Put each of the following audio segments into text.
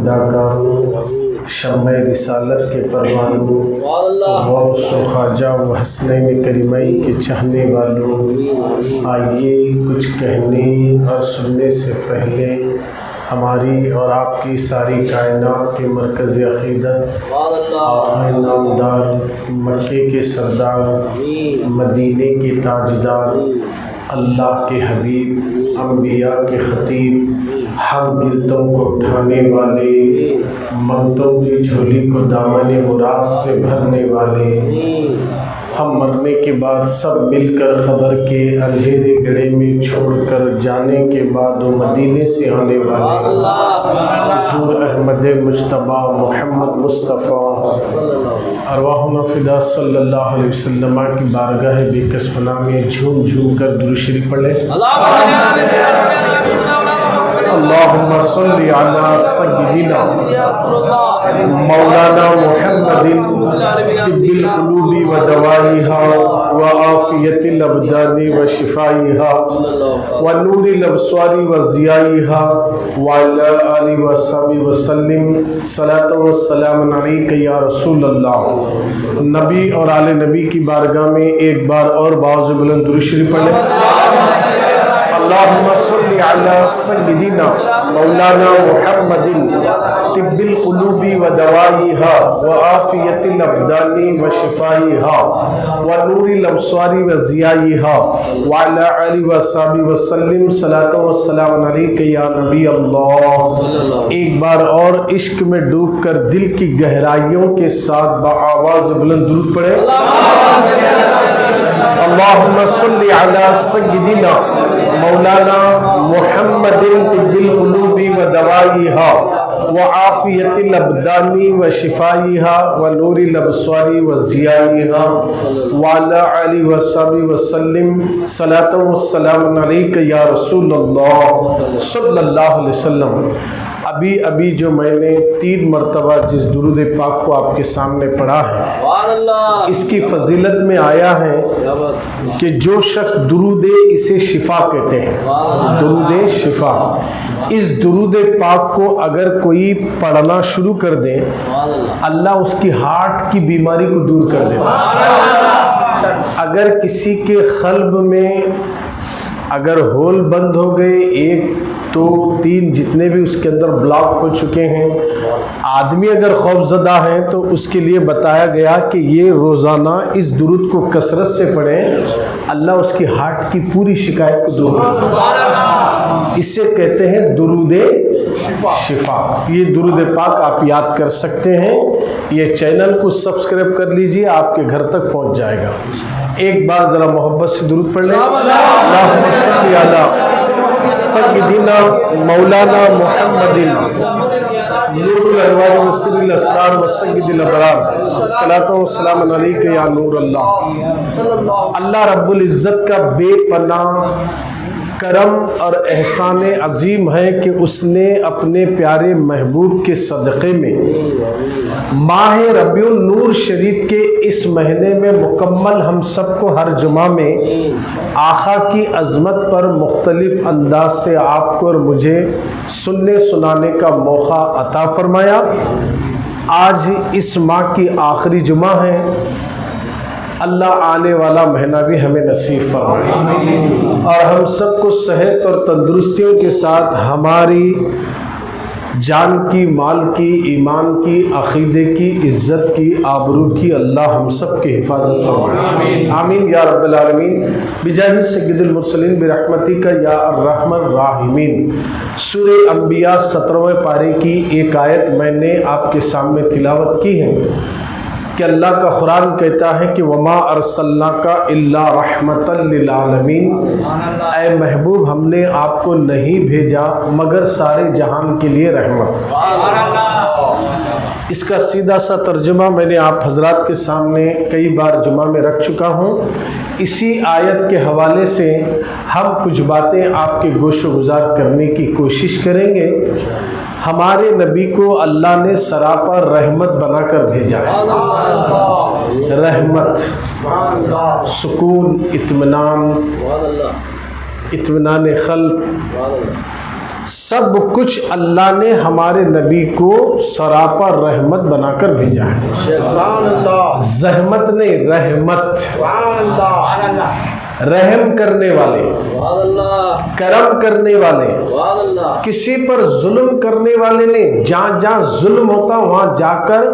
فداکاروں، شمع رسالت کے پروانوں، غوث و خواجہ و حسنین کریمین کے چاہنے والوں، آئیے کچھ کہنے اور سننے سے پہلے ہماری اور آپ کی ساری کائنات کے مرکز عقیدت آقا نامدار، مکے کے سردار، مدینے کے تاجدار، اللہ کے حبیب، انبیاء کے خطیب، ہم گردوں کو اٹھانے والے، منگتوں کی جھولی کو دامن مراد سے بھرنے والے، ہم مرنے کے بعد سب مل کر خبر کے اندھیرے گڑھے میں چھوڑ کر جانے کے بعد وہ مدینے سے آنے والے حضور احمد مجتبیٰ محمد مصطفیٰ ارواحنا فدا صلی اللہ علیہ وسلم کی بارگاہ بے کس پناہ میں جھوم جھوم کر درود شریف پڑھ لیں۔ اللہم صلی علی سیدنا مولانا محمد طب القلوب و دوائیہا و عافیت الابدان و شفائیہا و نور الابصار و ضیائیہا وعلی آلہ و صحبہ وسلم صلاۃ و سلام علیک یا رسول اللہ۔ نبی اور آل نبی کی بارگاہ میں ایک بار اور باعث بلند درود شریف پڑھ لیں۔ اللہم صلی علی سیدنا مولانا محمد طب القلوب و دوائیہا و عافیت الابدان و شفائیہا و نور الابصار و ضیائیہا وعلی آلہ و صحبہ وسلم صلاۃ و سلام علیک یا نبی اللہ۔ ایک بار اور عشق میں ڈوب کر دل کی گہرائیوں کے ساتھ بآواز بلند درود پڑھیں۔ اللہم صلی علی سیدنا مولانا محمد طب القلوب و دوائیہا و عافیت الابدان و شفائیہا و نور الابصار و ضیائیہا وعلی آلہ و صحبہ وسلم صلاۃ و سلام علیک یا رسول اللہ صلی اللہ علیہ وسلم۔ ابھی جو میں نے 3 مرتبہ جس درود پاک کو آپ کے سامنے پڑھا ہے، اس کی فضیلت میں آیا ہے کہ جو شخص درود اسے شفا کہتے ہیں، درود شفا، اس درود پاک کو اگر کوئی پڑھنا شروع کر دے اللہ اس کی ہارٹ کی بیماری کو دور کر دیتا ہے۔ اگر کسی کے قلب میں اگر ہول بند ہو گئے، 1 2 3 جتنے بھی اس کے اندر بلاک ہو چکے ہیں، آدمی اگر خوف زدہ ہیں تو اس کے لیے بتایا گیا کہ یہ روزانہ اس درود کو کثرت سے پڑھیں، اللہ اس کی ہارٹ کی پوری شکایت کو دور کر دے۔ اسے کہتے ہیں درود شفا۔ یہ درود پاک آپ یاد کر سکتے ہیں۔ یہ چینل کو سبسکرائب کر لیجئے، آپ کے گھر تک پہنچ جائے گا۔ ایک بار ذرا محبت سے درود پڑھ لیں۔ اللہم صلی علی سیدنا مولانا محمد نور الانوار و سر الاسرار و سید الابرار صلاۃ و سلام علیک یا نور اللہ۔ اللہ رب العزت کا بے پناہ کرم اور احسان عظیم ہے کہ اس نے اپنے پیارے محبوب کے صدقے میں ماہ ربیع النور شریف کے اس مہینے میں مکمل ہم سب کو ہر جمعہ میں آقا کی عظمت پر مختلف انداز سے آپ کو اور مجھے سننے سنانے کا موقع عطا فرمایا۔ آج اس ماہ کی آخری جمعہ ہے، اللہ آنے والا مہینہ بھی ہمیں نصیب فرمائے اور ہم سب کو صحت اور تندرستیوں کے ساتھ ہماری جان کی، مال کی، ایمان کی، عقیدے کی، عزت کی، آبرو کی اللہ ہم سب کی حفاظت فرمائے، آمین یا رب العالمین۔ بجاہ سید المرسلین برحمتک یا ارحم الراحمین۔ سورہ انبیاء 17ویں پارے کی ایک آیت میں نے آپ کے سامنے تلاوت کی ہے کہ اللہ کا قرآن کہتا ہے کہ وما ارسلناک الا رحمۃ للعالمین، اے محبوب ہم نے آپ کو نہیں بھیجا مگر سارے جہان کے لیے رحمت۔ اس کا سیدھا سا ترجمہ میں نے آپ حضرات کے سامنے کئی بار جمعہ میں رکھ چکا ہوں۔ اسی آیت کے حوالے سے ہم کچھ باتیں آپ کے گوش و گزار کرنے کی کوشش کریں گے۔ ہمارے نبی کو اللہ نے سراپا رحمت بنا کر بھیجا ہے۔ رحمت، سکون، اطمینان قلب، سب کچھ اللہ نے ہمارے نبی کو سراپا رحمت بنا کر بھیجا ہے. زحمت نہیں، رحمت. رحم کرنے والے، کرم کرنے والے، کسی پر ظلم کرنے والے نہیں. جہاں جہاں ظلم ہوتا وہاں جا کر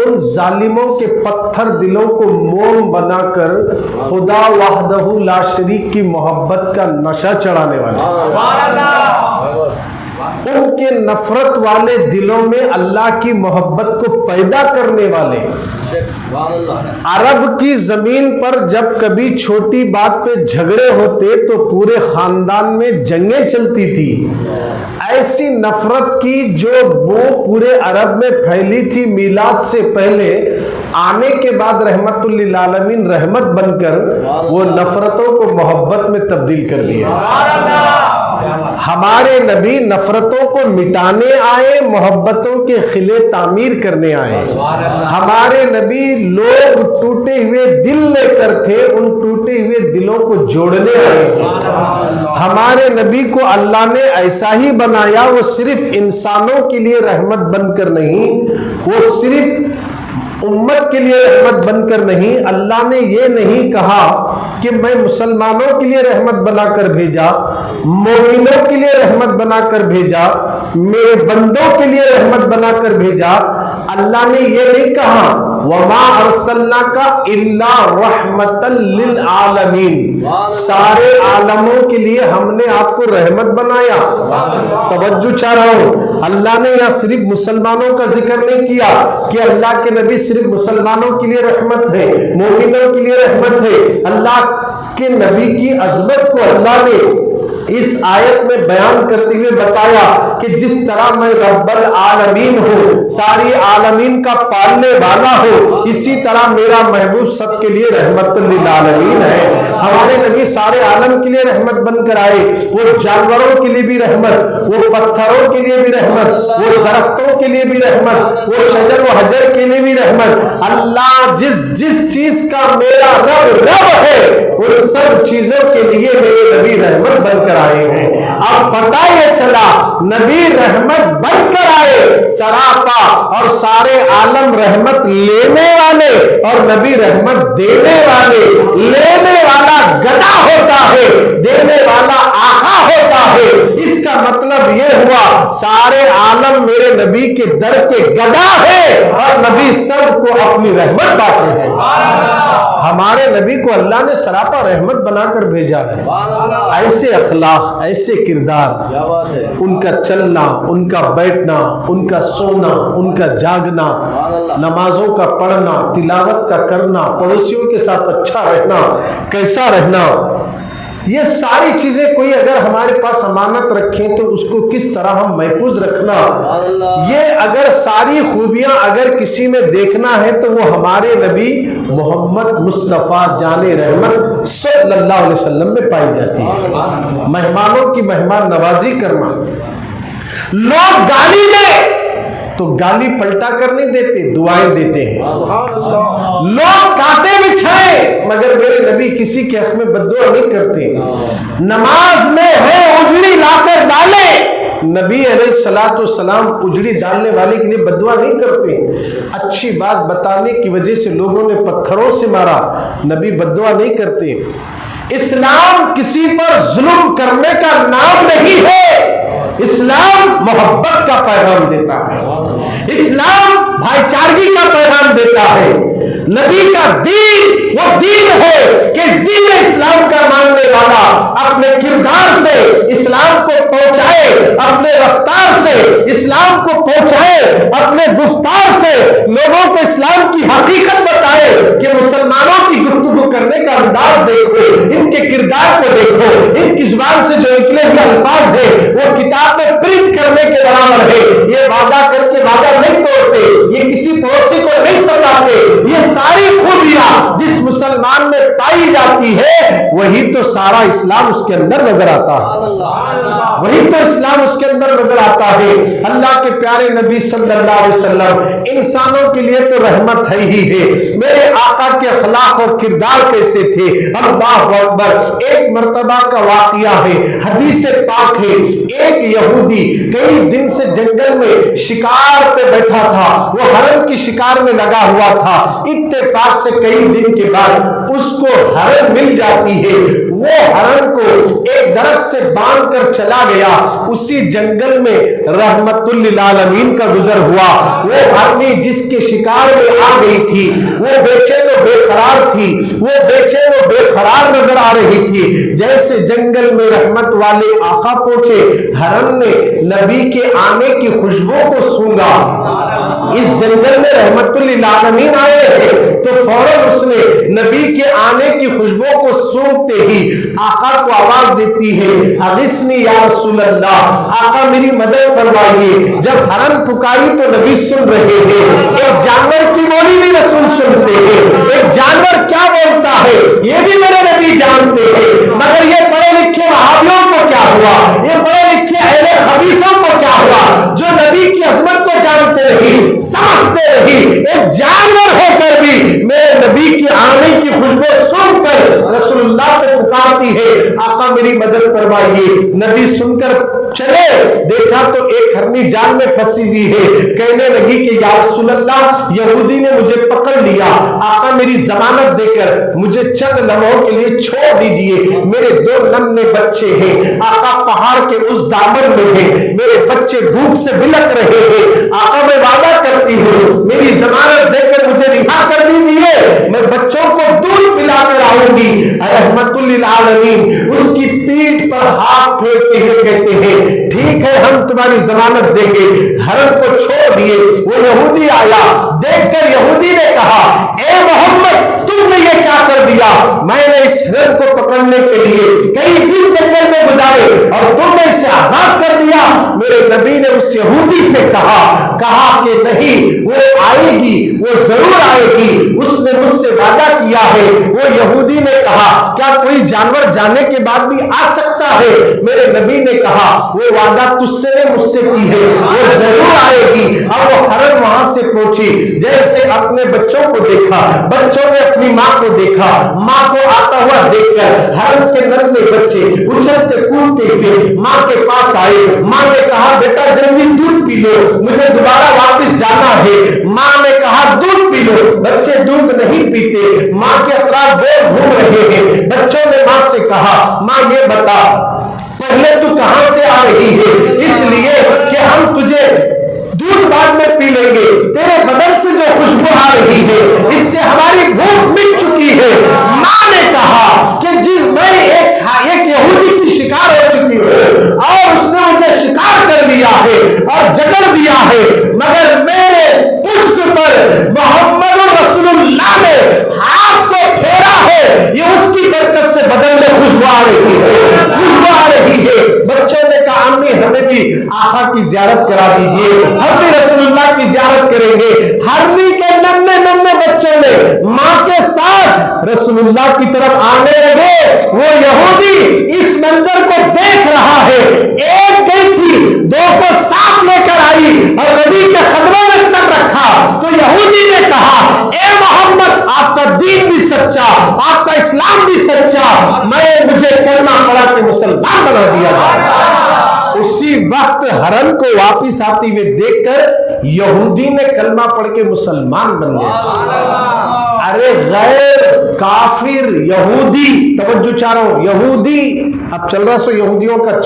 ان ظالموں کے پتھر دلوں کو موم بنا کر خدا وحدہ لا شریک کی محبت کا نشہ چڑھانے والے، ان کے نفرت والے دلوں میں اللہ کی محبت کو پیدا کرنے والے. عرب کی زمین پر جب کبھی چھوٹی بات پہ جھگڑے ہوتے تو پورے خاندان میں جنگیں چلتی تھی. ایسی نفرت کی جو بو پورے عرب میں پھیلی تھی میلاد سے پہلے، آنے کے بعد رحمت للعالمین رحمت بن کر وہ نفرتوں کو محبت میں تبدیل کر دیا. ہمارے نبی نفرتوں کو مٹانے آئے، محبتوں کے خلے تعمیر کرنے آئے. ہمارے نبی لوگ ٹوٹے ہوئے دل لے کر تھے، ان ٹوٹے ہوئے دلوں کو جوڑنے آئے. ہمارے نبی کو اللہ نے ایسا ہی بنایا، وہ صرف انسانوں کے لیے رحمت بن کر نہیں، وہ صرف امت کے لیے رحمت بن کر نہیں. اللہ نے یہ نہیں کہا کہ میں مسلمانوں کے لیے رحمت بنا کر بھیجا، مومنوں کے لیے رحمت بنا کر بھیجا، میرے بندوں کے لیے رحمت بنا کر بھیجا. اللہ نے یہ نہیں کہا وَمَا أَرْسَلْنَاكَ إِلَّا رَحْمَةً لِلْعَالَمِينَ، سارے عالموں کے لیے ہم نے آپ کو رحمت بنایا. توجہ چاہ رہا ہوں، اللہ نے یہاں صرف مسلمانوں کا ذکر نہیں کیا کہ اللہ کے نبی صرف مسلمانوں کے لیے رحمت ہے، مومنوں کے لیے رحمت ہے. اللہ کے نبی کی عظمت کو اللہ نے اس آیت میں بیان کرتے ہوئے بتایا کہ جس طرح میں رب العالمین ہوں، ساری عالمین کا پالنے والا ہوں، اسی طرح میرا محبوب سب کے لیے رحمت للعالمین ہے. ہمارے نبی سارے عالم کے لیے رحمت بن کر آئے. وہ جانوروں کے لیے بھی رحمت، وہ پتھروں کے لیے بھی رحمت، وہ درختوں کے لیے بھی رحمت، وہ شجر و حجر کے لیے بھی رحمت. اللہ جس چیز کا میرا رب ہے ان سب چیزوں کے لیے میرے نبی رحمت بن کر آئے ہیں. اب پتہ یہ چلا نبی رحمت بن کر آئے سراپا، اور سارے عالم رحمت لینے والے اور نبی رحمت دینے والے. لینے والا گدا ہوتا ہے، دینے والا آقا ہوتا ہے. اس کا مطلب یہ ہوا سارے عالم میرے نبی کے در کے گدا ہے اور نبی سب کو اپنی رحمت بانٹے ہیں. ہمارے نبی کو اللہ نے سراپا رحمت بنا کر بھیجا ہے. ایسے اخلاق، ایسے کردار، ان کا چلنا، ان کا بیٹھنا، ان کا سونا، ان کا جاگنا، نمازوں کا پڑھنا، تلاوت کا کرنا، پڑوسیوں کے ساتھ اچھا رہنا، کیسا رہنا، یہ ساری چیزیں کوئی اگر ہمارے پاس امانت رکھیں تو اس کو کس طرح ہم محفوظ رکھنا، یہ اگر ساری خوبیاں اگر کسی میں دیکھنا ہے تو وہ ہمارے نبی محمد مصطفیٰ جان رحمت صلی اللہ علیہ وسلم میں پائی جاتی ہے. مہمانوں کی مہمان نوازی کرنا. لوگ گالی دے تو گالی پلٹا کر نہیں دیتے، دعائیں دیتے ہیں. لوگ کاٹے بچھائے مگر میرے نبی کسی کے حق میں بددعا نہیں کرتے. نماز میں ہے اجڑی لا کر ڈالے، نبی علیہ الصلوۃ والسلام اجڑی ڈالنے والے کے لیے بددعا نہیں کرتے. اچھی بات بتانے کی وجہ سے لوگوں نے پتھروں سے مارا، نبی بددعا نہیں کرتے. اسلام کسی پر ظلم کرنے کا نام نہیں ہے. اسلام محبت کا پیغام دیتا ہے، اسلام بھائی چارگی کا پیغام دیتا ہے. نبی کا دین وہ دین ہے کہ اس دین اسلام کا ماننے والا اپنے کردار سے اسلام کو پہنچائے، اپنے رفتار سے اسلام کو پہنچائے، اپنے گفتار سے لوگوں کو اسلام کی حقیقت بتائے کہ مسلمانوں کی گفتگو کرنے کا انداز دیکھو، ان کے کردار کو دیکھو، ان کی زبان سے جو نکلے ہوئے الفاظ ہیں وہ کتاب میں پرنٹ کرنے کے برابر ہے. یہ وعدہ کر کے وعدہ نہیں توڑتے، یہ کسی پڑوسی کو نہیں ستاتے. یہ ساری خوبیاں جس مسلمان میں پائی جاتی ہے وہی تو سارا اسلام اس کے اندر نظر آتا ہے، وہی تو اسلام اس کے اندر نظر آتا ہے۔ اللہ کے پیارے نبی صلی اللہ علیہ وسلم انسانوں کے لیے تو رحمت ہے ہی ہے۔ میرے آقا کے اخلاق اور کردار کیسے تھے، اللہ اکبر۔ ایک مرتبہ کا واقعہ ہے، حدیث پاک ہے، ایک یہودی کئی دن سے جنگل میں شکار پہ بیٹھا تھا، وہ ہرن کی شکار میں لگا ہوا تھا۔ اتفاق سے کئی دن کے بعد اس کو ہرن مل جاتی ہے، وہ ہرن کو ایک درخت سے باندھ کر چلا گیا۔ اسی جنگل میں رحمت للعالمین کا گزر ہوا۔ وہ ہرنی جس کے شکار میں آ گئی تھی وہ بے چین و بے قرار تھی، وہ بے چین و بے قرار نظر آ رہی تھی۔ جیسے جنگل میں رحمت والے آقا پہنچے، ہرن نے نبی کے آنے کی خوشبو کو سونگا۔ اس جنگل میں رحمت للعالمین آئے ہیں تو فوراً اس نے نبی کے آنے کی خوشبو کو سونگتے ہی آقا کو آواز دیتی ہے، اغثنی یا رسول اللہ، آقا میری مدد فرمائیے۔ جب ہرن پکاری تو نبی سن رہے ہیں، ایک جانور کی بولی بھی رسول سنتے ہیں، ایک جانور کیا بولتا ہے یہ بھی میرے نبی جانتے ہیں، مگر یہ پڑھے لکھے وہابیوں کو کیا ہوا، یہ پڑھے لکھے اہل خبیثوں کو کیا ہوا جو نبی کی عظمت کو جانتے رہی، سمجھتے رہی، ایک جانور ہو کر بھی میرے نبی کی آنے کی خوشبو سن کر رسول اللہ کو پکارتی ہے، آقا میری مدد فرمائیے۔ نبی سن کر چلے، دیکھا تو ایک ہرنی جال میں پھنسی ہوئی ہے، کہنے لگی کہ یا رسول اللہ یہودی نے مجھے پکڑ لیا، آقا میری ضمانت دے کر مجھے چند لمحوں کے لیے چھوڑ دیجئے، میرے 2 ننھے بچے ہیں، آقا پہاڑ کے اس دامن میں ہیں، میرے بچے بھوک سے بلک رہے ہیں، آقا میں وعدہ کرتی ہوں میری ضمانت دے کر مجھے رہا کر دیجئے، میں بچوں کو دودھ پلا کر آؤں گی۔ رحمت للعالمین اس کی پیٹھ پر ہاتھ پھیرتے ہوئے کہتے ہیں ٹھیک ہے ہم تمہاری ضمانت دیں گے۔ ہرن کو چھوڑ دیے، وہ یہودی آیا، دیکھ کر یہودی نے کہا اے محمد تم نے یہ کیا کر دیا، میں نے اس ہرن کو پکڑنے کے لیے کئی دن جنگل میں گزارے اور تم نے اسے آزاد کر دیا۔ میرے نبی نے اس یہودی سے کہا کہ نہیں وہ آئے گی، وہ ضرور آئے گی، اس نے مجھ سے وعدہ کیا ہے۔ وہ یہودی نے کہا کیا کوئی جانور جانے کے بعد بھی آ سکتا ہے؟ میرے نبی نے کہا وہ وعدہ تجھ سے نے مجھ سے کی ہے، وہ ضرور آئے گی۔ اب وہ ہرن وہاں سے پہنچی، جیسے اپنے بچوں کو دیکھا، بچوں نے اپنی ماں کو دیکھا، ماں کو آتا ہوا دیکھ کر ہرن کے ننھے بچے اچھلتے کودتے ہوئے ماں کے پاس آئے۔ ماں نے کہا بیٹا جلدی دودھ پی لو، مجھے دوبارہ واپس جانا ہے۔ ماں نے کہا دودھ پی لو، بچے دودھ نہیں پیتے، ماں کے اطراف بول گھوم رہے ہیں۔ بچوں نے ماں سے کہا ماں یہ بتا پہلے تو کہاں سے آ رہی ہے، اس لیے کہ ہم تجھے دودھ بعد میں پی لیں گے، تیرے بدن سے جو خوشبو آ رہی ہے اس سے ہماری بھوک مٹ چکی ہے۔ ماں نے کہا کہ جس میں ایک یہودی کی شکار ہو چکی ہوں اور اس نے مجھے شکار کر لیا ہے اور جگڑ دیا ہے، مگر میرے پشت پر محمد رسول اللہ نے ہاتھ کو پھیرا ہے، یہ اس کی برکت سے بدن میں خوشبو آ رہی ہے، خوشبو آ رہی ہے۔ بچوں نے کہا امی ہمیں بھی آقا کی زیارت کرا دیجئے، ہم بھی رسول اللہ کی زیارت کریں گے۔ ہرنی کے ننھے بچوں نے ماں کے ساتھ رسول اللہ کی طرف آنے لگے۔ وہ یہودی اس منظر کو دیکھ رہا ہے، ایک گئی تھی 2 کو ساتھ لے کر آئی اور نبی کے قدموں میں سر رکھا تو یہودی نے کہا اے محمد آپ کا دین بھی سچا، آپ کا اسلام بھی سچا، مجھے کلمہ پڑھا کے مسلمان بنا دیا جائے۔ اسی وقت ہرن کو واپس آتی ہوئے دیکھ کر یہودی نے کلمہ پڑھ کے مسلمان بن گیا۔ ارے غیر کافر یہودی، توجہ چاہ رہا ہوں، یہودی اب چل رہا سو یہودیوں کا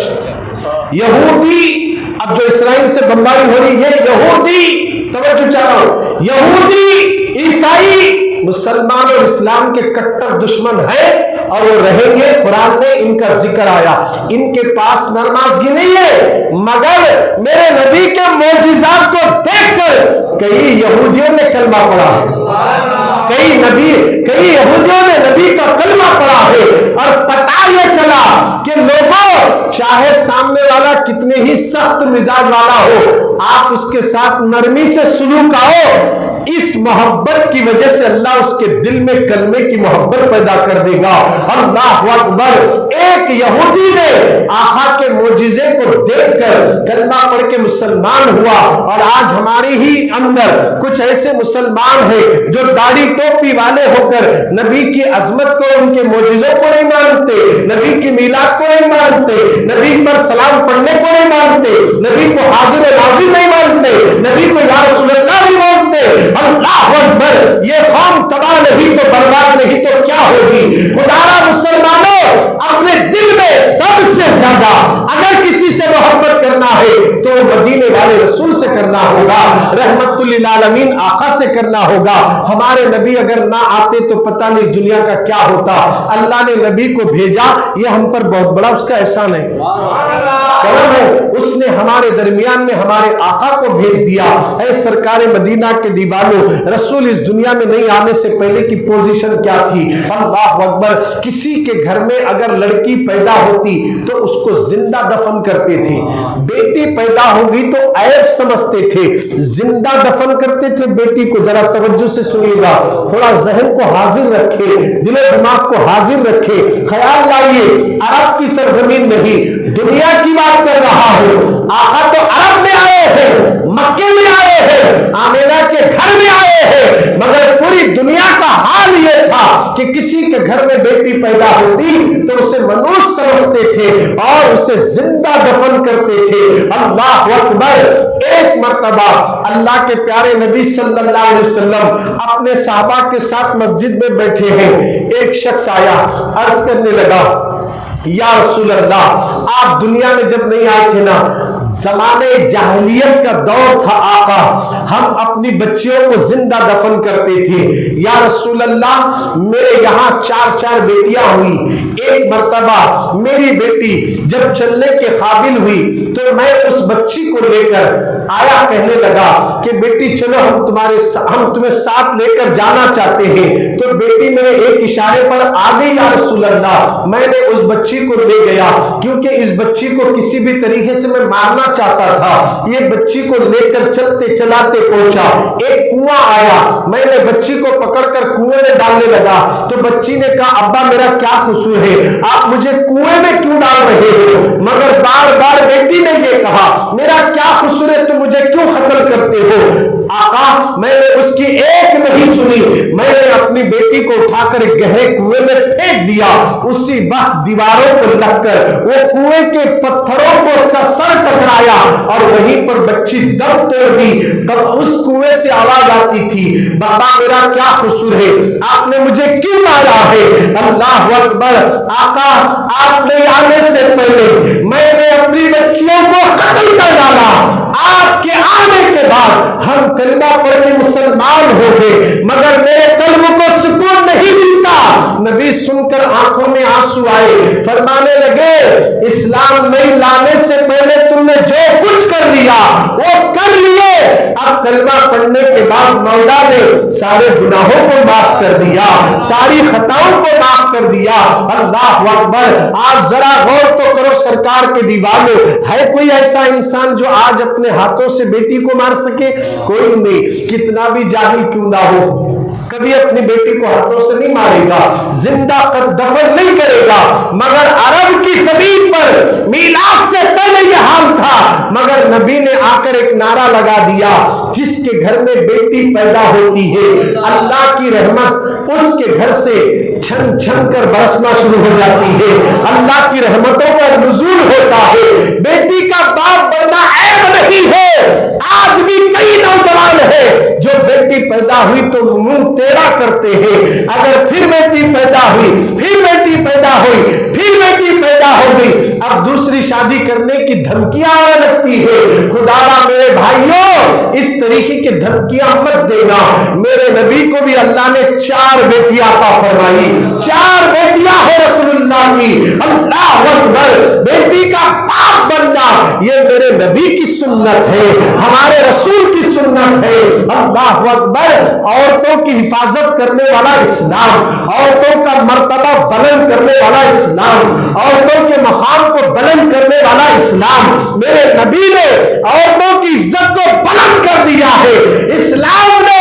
یہودی، اب جو اسرائیل سے بمباری ہو رہی ہے یہودی، توجہ چاہ رہا ہوں، یہودی عیسائی مسلمان اور اسلام کے کٹر دشمن ہیں اور وہ رہیں گے۔ قرآن میں ان کا ذکر آیا، ان کے پاس نماز ہی نہیں ہے، مگر میرے نبی کے معجزات کو دیکھ کر کئی یہودیوں نے کلمہ پڑھا ہے، کئی یہودیوں نے نبی کا کلمہ پڑھا ہے، اور پتہ یہ چلا کہ لوگوں چاہے سامنے والا کتنے ہی سخت مزاج والا ہو، آپ اس کے ساتھ نرمی سے سلوک آؤ، اس محبت کی وجہ سے اللہ اس کے دل میں کلمے کی محبت پیدا کر دے گا۔ اللہ اکبر۔ ایک یہودی نے آقا کے معجزے کو دیکھ کر کلمہ پڑھ کے مسلمان ہوا، اور آج ہمارے ہی اندر کچھ ایسے مسلمان ہیں جو داڑھی ٹوپی والے ہو کر نبی کی عظمت کو، ان کے معجزوں کو نہیں مانتے، نبی کی میلاد کو نہیں مانتے، نبی پر سلام پڑھنے کو نہیں مانتے، نبی کو حاضر ناظر نہیں مانتے، نبی کو یا رسول اللہ نہیں مانتے۔ اللہ اکبر۔ یہ قوم تباہ نہیں تو برباد نہیں تو کیا ہوگی؟ خدارا مسلمانوں، اپنے دل میں سب سے زیادہ اگر کسی سے محبت کرنا ہے تو مدینے والے رسول سے کرنا ہوگا، رحمت للعالمین آقا سے کرنا ہوگا۔ ہمارے نبی اگر نہ آتے تو پتہ نہیں اس دنیا کا کیا ہوتا۔ اللہ نے نبی کو بھیجا، یہ ہم پر بہت بڑا اس کا احسان ہے، کرم ہے۔ اس نے ہمارے درمیان میں ہمارے آقا کو بھیج دیا۔ اے سرکار مدینہ کے دیوانوں، رسول اس دنیا میں نہیں آنے سے پہلے کی پوزیشن کیا تھی؟ اللہ اکبر۔ کسی کے گھر میں اگر لڑکی پیدا ہوتی تو اس کو زندہ دفن کرتے تھے، بیٹی پیدا ہوگی تو عیب سمجھتے تھے، زندہ دفن کرتے تھے بیٹی کو۔ ذرا توجہ سے سنیے گا، تھوڑا ذہن کو حاضر رکھے، دل و دماغ کو حاضر رکھے، خیال لائیے عرب کی سرزمین نہیں، دنیا کی بات کر رہا ہوں۔ آقا تو عرب میں آئے ہیں، مکے میں آئے ہیں، آمینہ کے گھر میں آئے ہیں، مگر پوری دنیا کا حال یہ تھا کہ کسی کے گھر میں بیٹی پیدا ہوتی تو اسے منوس سمجھتے تھے اور اسے زندہ دفن کرتے تھے۔ اللہ اکبر۔ ایک مرتبہ اللہ کے پیارے نبی صلی اللہ علیہ وسلم اپنے صحابہ کے ساتھ مسجد میں بیٹھے ہیں، ایک شخص آیا، عرض کرنے لگا یا رسول اللہ، آپ دنیا میں جب نہیں آئے تھے نا، زمانے جاہلیت کا دور تھا آقا، ہم اپنی بچیوں کو زندہ دفن کرتے تھے۔ یا رسول اللہ، میرے یہاں 4 بیٹیاں ہوئی، ایک مرتبہ میری بیٹی جب چلنے کے قابل ہوئی تو میں اس بچی کو لے کر آیا، کہنے لگا کہ بیٹی چلو ہم تمہیں ساتھ لے کر جانا چاہتے ہیں۔ تو بیٹی میرے ایک اشارے پر آ گئی یا رسول اللہ، میں نے اس بچی کو لے گیا کیونکہ اس بچی کو کسی بھی طریقے سے میں مارنا چاہتا تھا۔ یہ بچی کو لے کر چلتے چلاتے پہنچا، ایک کنواں آیا، میں نے بچی کو پکڑ کر کنویں میں ڈالنے لگا تو بچی نے کہا ابا میرا کیا قصور ہے، آپ مجھے کنویں میں کیوں ڈال رہے ہو؟ مگر بار بار بیٹی نے یہ کہا میرا کیا قصور ہے، تم مجھے کیوں قتل کرتے ہو؟ آقا میں نے اس کی ایک نہیں سنی، میں نے اپنی بیٹی کو اٹھا کر گہرے کنویں میں پھینک دیا۔ اسی وقت دیواروں کو لگ کر وہ کنویں کے پتھروں کو اس کا سر ٹکرایا اور وہیں پر بچی دم توڑ دی۔ تب اس کنویں سے آواز آتی تھی بابا میرا کیا قصور ہے، آپ نے مجھے کیوں مارا ہے؟ اللہ اکبر۔ آقا آپ نے آنے سے پہلے میں نے اپنی بچیوں کو قتل کر ڈالا، آپ کے آنے کے بعد ہم کلمہ پڑھ کے مسلمان ہو گئے، مگر میرے قلب کو سکون نہیں ملتا۔ نبی سن کر آنکھوں میں آنسو آئے، فرمانے لگے اسلام نہیں لانے سے پہلے تم نے جو کچھ کر لیا وہ کر لیے، اب کلمہ پڑھنے کے بعد مولا نے سارے گناہوں کو معاف کر دیا، ساری خطاؤں کو معاف کر دیا۔ اللہ اکبر۔ آپ ذرا غور تو کرو سرکار کے دیوانوں، ہے کوئی ایسا انسان جو آج اپنے ہاتھوں سے بیٹی کو مار سکے؟ کوئی نہیں، کتنا بھی جاہل کیوں نہ ہو، کبھی اپنی بیٹی کو ہاتھوں سے نہیں مارے گا، زندہ دفن نہیں کرے گا۔ مگر عرب کی زمین پر میلاد سے پہلے یہ حال تھا، مگر نبی نے آ کر ایک نعرہ لگا دیا جس کے گھر میں بیٹی پیدا ہوتی ہے اللہ کی رحمت اس کے گھر سے چھن چھن کر برسنا شروع ہو جاتی ہے، اللہ کی رحمتوں کا نزول ہوتا ہے۔ بیٹی کا باپ بننا عیب نہیں ہے۔ آج بھی کئی نوجوان ہیں جو بیٹی پیدا ہوئی تو منہ ٹیڑھا کرتے ہیں، اگر پھر بیٹی پیدا ہوئی، پھر بیٹی پیدا ہوئی، پھر بیٹی پیدا ہو گئی، اب دوسری شادی کرنے کی دھمکیاں آنے لگتی ہے۔ خدایا میرے بھائیوں اس طریقے کی دھمکیاں مت دینا۔ میرے نبی کو بھی اللہ نے 4 بیٹیاں عطا فرمائی، 4 بیٹیاں ہیں رسول اللہ کی۔ اللہ اکبر۔ بیٹی کا باپ بننا یہ میرے نبی کی سنت ہے، ہمارے رسول کی سنت ہے۔ اللہ اکبر۔ عورتوں کی حفاظت کرنے والا اسلام، عورتوں کا مرتبہ بلند کرنے والا اسلام، عورتوں کے مقام کو بلند کرنے والا اسلام، میرے نبی نے عورتوں کی عزت کو بلند کر دیا ہے۔ اسلام نے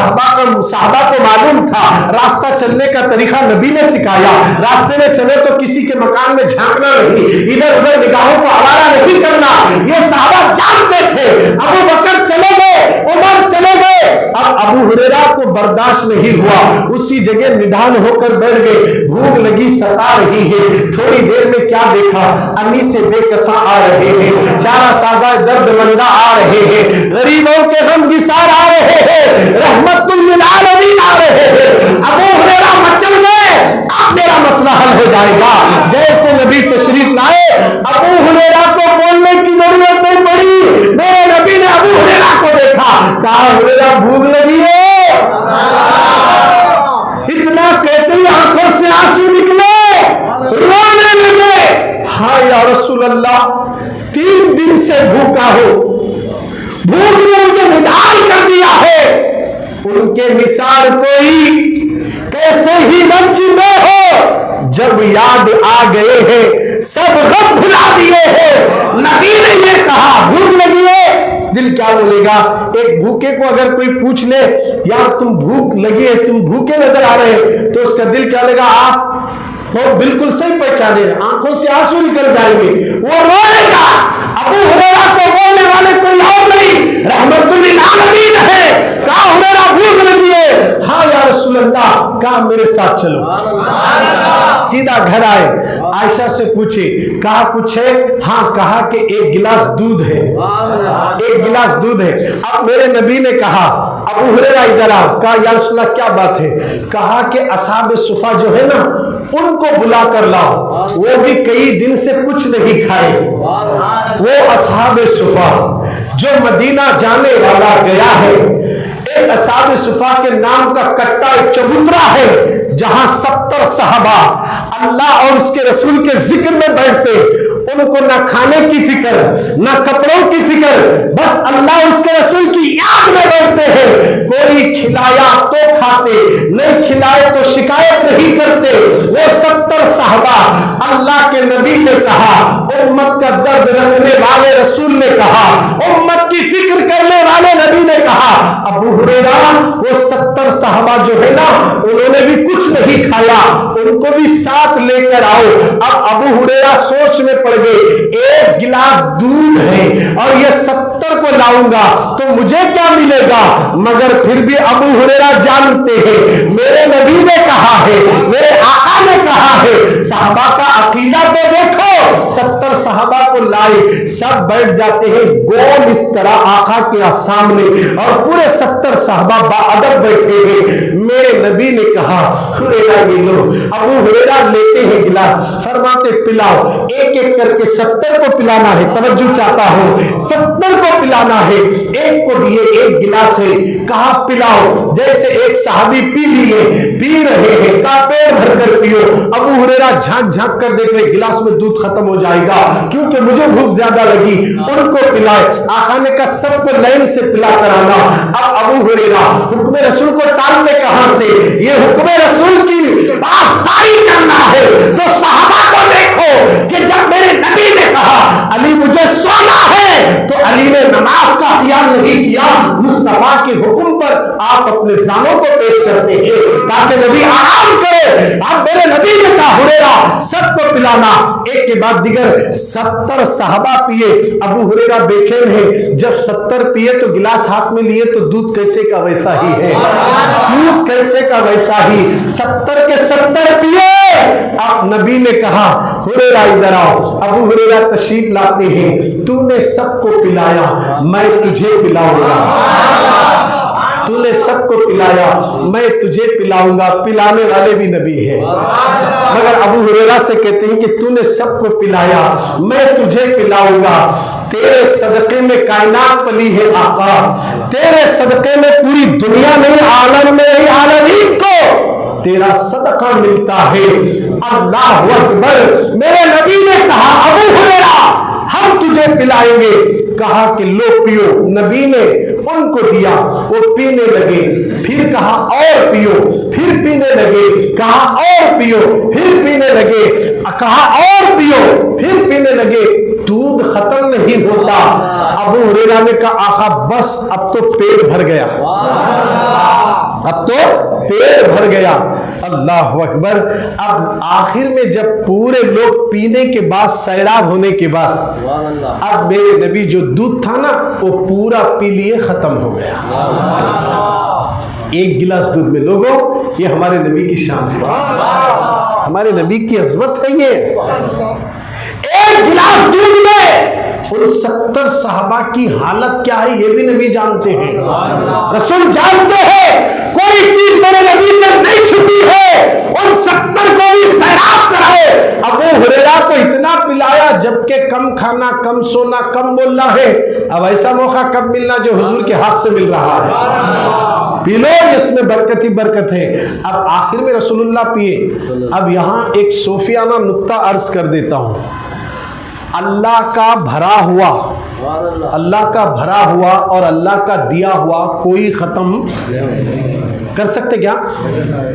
صحابہ کو معلوم تھا راستہ چلنے کا طریقہ نبی نے سکھایا. راستے میں چلے تو کسی کے مکان میں جھانکنا نہیں, ادھر ادھر نگاہوں کو آوارہ نہیں کرنا. یہ صحابہ جانتے تھے. ابو بکر چلے گئے, عمر چلے گئے. اب ابو ہریرہ کو برداشت نہیں ہوا, اسی جگہ نڈھال ہو کر بیٹھ گئے. بھوک لگی ستا رہی ہے. تھوڑی دیر میں کیا دیکھا, علی سے بے کساں آ رہے ہیں, چارہ سازہ درد مندہ آ رہے ہیں, غریبوں کے غم گسار آ رہے ہیں, رحمت للعالمین آ رہے ہیں. ابو ہریرہ مچل گئے, اب میرا مسئلہ حل ہو جائے گا. جیسے نبی تشریف لائے, ابو ہریرہ کو بولنے کی ضرورت نہیں پڑی. میرے نبی نے ابو ہریرہ کو دیکھا, کہا ہریرہ بھوک لگی ہے. اتنا کہتے ہی آنکھوں سے آنسو نکلے, رونے لگے. ہاں یا رسول اللہ, 3 دن سے بھوکا ہو, بھوک نے مجھے نڈھال کر دیا ہے. ان کے مثال کوئی کیسے ہی منچ میں ہو, جب یاد آ گئے ہیں سب غم بھلا دیے ہیں. نبی نے یہ کہا بھوک لگی ہے, دل کیا بولے گا؟ ایک بھوکے کو اگر کوئی پوچھ لے یار تم بھوک لگی ہے, تم بھوکے نظر آ رہے ہیں, تو اس کا دل کیا لے گا؟ آپ وہ بالکل صحیح پہچانے, آنکھوں سے آنسو نکل جائیں گے, وہ روئے گا. ابو ہریرہ کو بولنے والے کوئی اور نہیں, رحمت للعالمین ہے. کہا ہریرہ بھوک لگی ہے. ہاں یا رسول اللہ, کہا میرے ساتھ چلو. سیدھا گھر آئے, عائشہ سے پوچھے, کہا کچھ ہے؟ ہاں. کہا کہ 1 گلاس دودھ ہے, 1 گلاس دودھ ہے. اب میرے نبی نے کہا ابو ہریرہ ادھر آ. کہا یا رسول اللہ کیا بات ہے؟ کہا کہ اصحاب صفا جو ہے نا ان کو بلا کر لاؤ, وہ بھی کئی دن سے کچھ نہیں کھائے. وہ اصحاب صفا جو مدینہ جانے والا گیا ہے, ایک اصحاب صفا کے نام کا کٹا ایک چبوترا ہے جہاں 70 صحابہ اللہ اور اس کے رسول کے ذکر میں بیٹھتے. ان کو نہ کھانے کی فکر نہ کپڑوں کی فکر, بس اللہ اس کے رسول کی یاد میں بیٹھتے ہیں. کوئی کھلایا تو کھاتے, نہیں کھلائے تو شکایت نہیں کرتے. وہ 70 صحابہ اللہ کے نبی نے کہا, امت کا درد رکھنے والے رسول نے کہا, امت کی فکر کرنے والے نبی نے کہا. ابو ہریرہ وہ 70 صحابہ جو ہے نا انہوں نے بھی کچھ نہیں کھایا, ان کو بھی ساتھ لے کر آؤ. اب ابو ہریرہ سوچ میں پڑ گئے, 1 گلاس دودھ ہے اور یہ 70 کو لاؤں گا تو مجھے کیا ملے گا؟ مگر پھر بھی ابو ہریرہ جانتے ہیں میرے نبی نے کہا ہے, میرے آقا نے کہا ہے. صحابہ کا عقیدہ تو دیکھو, 70 صحابہ کو لائے, سب بیٹھ جاتے ہیں گول اس طرح آقا کے سامنے, اور پورے 70 صحابہ باادب بیٹھے ہیں. میرے نبی نے کہا ہریرہ یہ لو. ابو ہریرہ لیتے ہیں گلاس, فرماتے پلاؤ. ایک ایک کر کے 70 کو پلانا ہے, توجہ چاہتا ہوں, 70 کو پلانا ہے. ایک کو دیے 1 گلاس ہے, کہا پلاؤ. جیسے ایک صحابی پی لیے, پی رہے ہیں, کہا پیٹ بھر کر پیو. ابو ہریرہ جھانک جھانک کر دیکھ رہے گلاس میں دودھ ختم ہو جائے گا کیونکہ مجھے بھوک زیادہ لگی. ان کو پلائے, آقا نے کہا سب کو لائن سے پلا کر آنا. اب ابو ہریرہ حکم رسول کو ٹالتے کہاں سے؟ یہ حکم رسول کی پاسداری کرنا ہے. تو صحابہ کو دیکھو کہ جب میرے نبی نے کہا علی مجھے سونا ہے تو علی نے نماز کا اختیار نہیں کیا, مصطفیٰ کے حکم پر آپ اپنے جانوں کو پیش کرتے ہیں تاکہ نبی آرام کرے. اب میرے نبی نے کہا ہریرہ سب کو پلانا. ایک کے بعد دیگر 70 صحابہ پیے. ابو ہریرہ بے چین ہے, جب 70 پیے تو گلاس ہاتھ میں لیے تو دودھ کیسے کا ویسا ہی ہے, دودھ کیسے کا ویسا ہی, 70 کے 70 پیے. اب نبی نے کہا ہریرہ ادھر آؤ. ابو ہریرہ تشریف لاتے ہیں, تو نے سب کو پلایا میں تجھے پلاؤں گا, تو نے سب کو پلایا میں تجھے پلاؤں گا. پلانے والے بھی نبی ہیں, مگر ابو ہریرہ سے کہتے ہیں کہ تو نے سب کو پلایا میں تجھے پلاؤں گا. تیرے صدقے میں کائنات پلی ہے آقا, تیرے صدقے میں پوری دنیا نہیں عالم میں نہیں عالمین کو تیرا صدقہ ملتا ہے. اللہ اکبر. میرے نبی نے کہا ابو ہریرہ ہم تجھے پلائیں گے. کہا کہ لو پیو. نبی نے ان کو دیا, وہ پینے لگے. پھر کہا اور پیو, پھر پینے لگے. کہا اور پیو, پھر پینے لگے. کہا اور پیو, پھر پینے لگے. دودھ ختم نہیں ہوتا. ابو ہریرہ نے کہا آقا بس اب تو پیٹ بھر گیا. اب تو پیٹ بھر گیا. اللہ اکبر. اب آخر میں جب پورے لوگ پینے کے بعد سیراب ہونے کے بعد اب میرے نبی جو دودھ تھا نا وہ پورا پی لیے ختم ہو گیا. ایک گلاس دودھ میں. لوگوں یہ ہمارے نبی کی شان ہے, ہمارے نبی کی عظمت ہے. یہ ایک گلاس دودھ میں ان 70 صحابہ کی حالت کیا ہے یہ بھی نبی جانتے ہیں. رسول جانتے ہیں کوئی چیز میرے نبی سے نہیں چھپی ہے. ان 70 کو بھی سیراب کرائے. ابو ہریرہ کو اتنا پلایا جبکہ کم کھانا, کم سونا, کم بولنا ہے. اب ایسا موقع کب ملنا جو حضور کے ہاتھ سے مل رہا ہے. پی لو, اس میں برکت ہی برکت ہے. اب آخر میں رسول اللہ پیے. اب یہاں ایک صوفیانہ نکتہ عرض کر دیتا ہوں. اللہ کا بھرا ہوا, اللہ کا بھرا ہوا اور اللہ کا دیا ہوا کوئی ختم کر سکتے کیا؟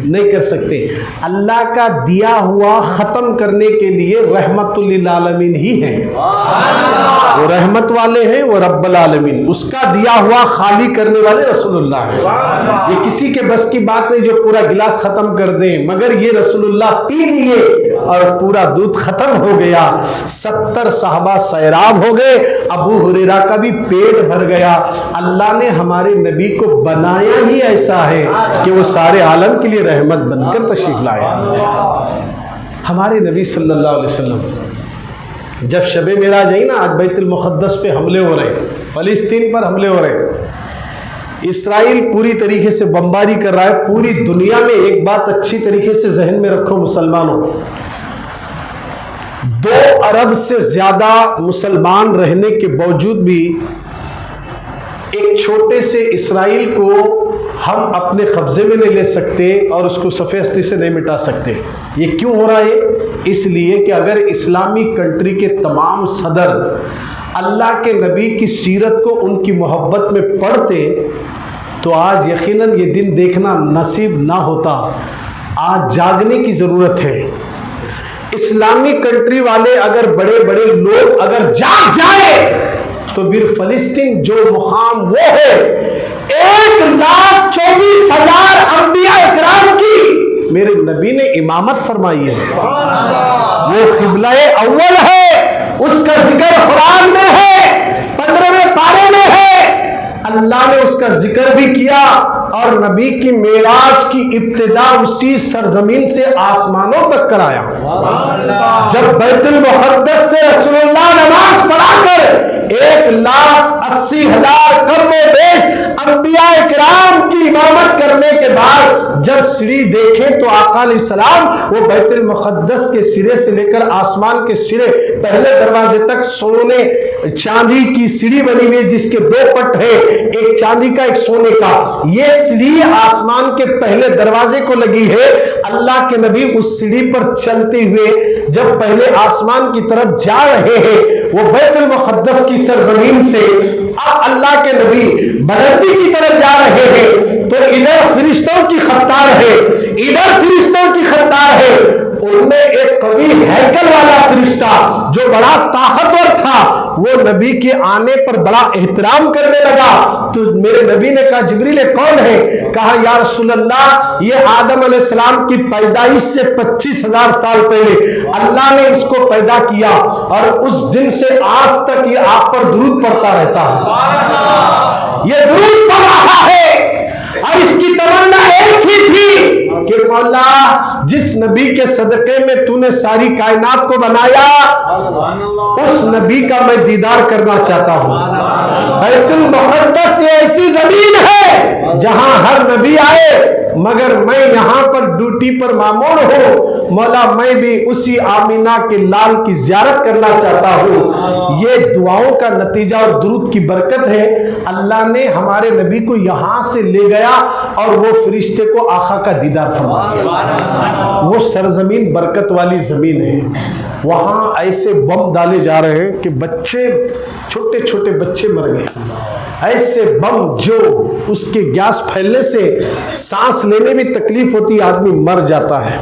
نہیں کر سکتے. اللہ کا دیا ہوا ختم کرنے کے لیے رحمت للعالمین ہی ہے. وہ رحمت والے ہیں, وہ رب العالمین. اس کا دیا ہوا خالی کرنے والے رسول اللہ ہیں. یہ کسی کے بس کی بات نہیں جو پورا گلاس ختم کر دیں, مگر یہ رسول اللہ پی لیے اور پورا دودھ ختم ہو گیا. 70 صحابہ سیراب ہو گئے. ابو ہریرہ کا بھی پیٹ بھر گیا. اللہ نے ہمارے نبی کو بنایا ہی ایسا ہے کہ وہ سارے عالم کے لیے رحمت بن کر تشریف لائے. ہمارے نبی صلی اللہ علیہ وسلم جب شب معراج آئی نا, آج بیت المقدس پہ حملے ہو رہے, فلسطین پر حملے ہو رہے, اسرائیل پوری طریقے سے بمباری کر رہا ہے پوری دنیا میں. ایک بات اچھی طریقے سے ذہن میں رکھو مسلمانوں, 2 ارب سے زیادہ مسلمان رہنے کے باوجود بھی ایک چھوٹے سے اسرائیل کو ہم اپنے قبضے میں نہیں لے سکتے اور اس کو صفحہ ہستی سے نہیں مٹا سکتے. یہ کیوں ہو رہا ہے؟ اس لیے کہ اگر اسلامی کنٹری کے تمام صدر اللہ کے نبی کی سیرت کو ان کی محبت میں پڑھتے تو آج یقیناً یہ دن دیکھنا نصیب نہ ہوتا. آج جاگنے کی ضرورت ہے. اسلامی کنٹری والے اگر بڑے بڑے لوگ اگر جاگ جائے تو پھر فلسطین جو مقام وہ ہے 1,24,000 انبیاء اکرام کی میرے نبی نے امامت فرمائی ہے. وہ قبلہ اول ہے, اس کا ذکر قرآن میں ہے, 15ویں پارے میں ہے. اللہ نے اس کا ذکر بھی کیا اور نبی کی معراج کی ابتدا اسی سرزمین سے آسمانوں تک کرایا. جب بیت المقدس سے رسول اللہ نماز پڑھا کر 1,80,000 کم و بیش انبیاء کرام کی امامت کرنے کے بعد جب سیڑھی دیکھیں تو آقا علیہ السلام وہ بیت المقدس کے سرے سے لے کر آسمان کے سرے پہلے دروازے تک سونے چاندی کی سیڑھی بنی ہوئی جس کے 2 پٹ ہے, ایک چاندی کا ایک سونے کا. یہ سیڑھی آسمان کے پہلے دروازے کو لگی ہے. اللہ کے نبی اس سیڑھی پر چلتے ہوئے جب پہلے آسمان کی طرف جا رہے ہیں وہ بیت المقدس کی سرزمین سے اب اللہ کے نبی بلندی کی طرف جا رہے ہیں تو ادھر فرشتوں کی خطار ہے, ادھر فرشتوں کی خطار ہے. ان میں ایک قوی ہیکل والا فرشتہ جو بڑا طاقتور تھا وہ نبی کے آنے پر بڑا احترام کرنے لگا. تو میرے نبی نے کہا جبریل کون ہے؟ کہا یا رسول اللہ یہ آدم علیہ السلام کی پیدائش سے 25,000 سال پہلے اللہ نے اس کو پیدا کیا اور اس دن سے آج تک یہ آپ پر درود پڑھتا رہتا ہے. یہ درود پڑھ رہا ہے اور اس کی تمنا ایک ہی تھی کہ مولا جس نبی کے صدقے میں تو نے ساری کائنات کو بنایا اس نبی کا میں دیدار کرنا چاہتا ہوں. بیت المقدس یہ ایسی زمین ہے جہاں ہر نبی آئے مگر میں یہاں پر ڈیوٹی پر مامور ہوں. مولا میں بھی اسی آمینہ کے لال کی زیارت کرنا چاہتا ہوں. یہ دعاؤں کا نتیجہ اور درود کی برکت ہے. اللہ نے ہمارے نبی کو یہاں سے لے گیا اور وہ فرشتے کو آقا کا دیدار فرما دیا. وہ سرزمین برکت والی زمین ہے. وہاں ایسے بم ڈالے جا رہے ہیں کہ بچے چھوٹے چھوٹے بچے مر گئے. ایسے بم جو اس کے گیس پھیلنے سے سانس لینے میں تکلیف ہوتی, آدمی مر جاتا ہے.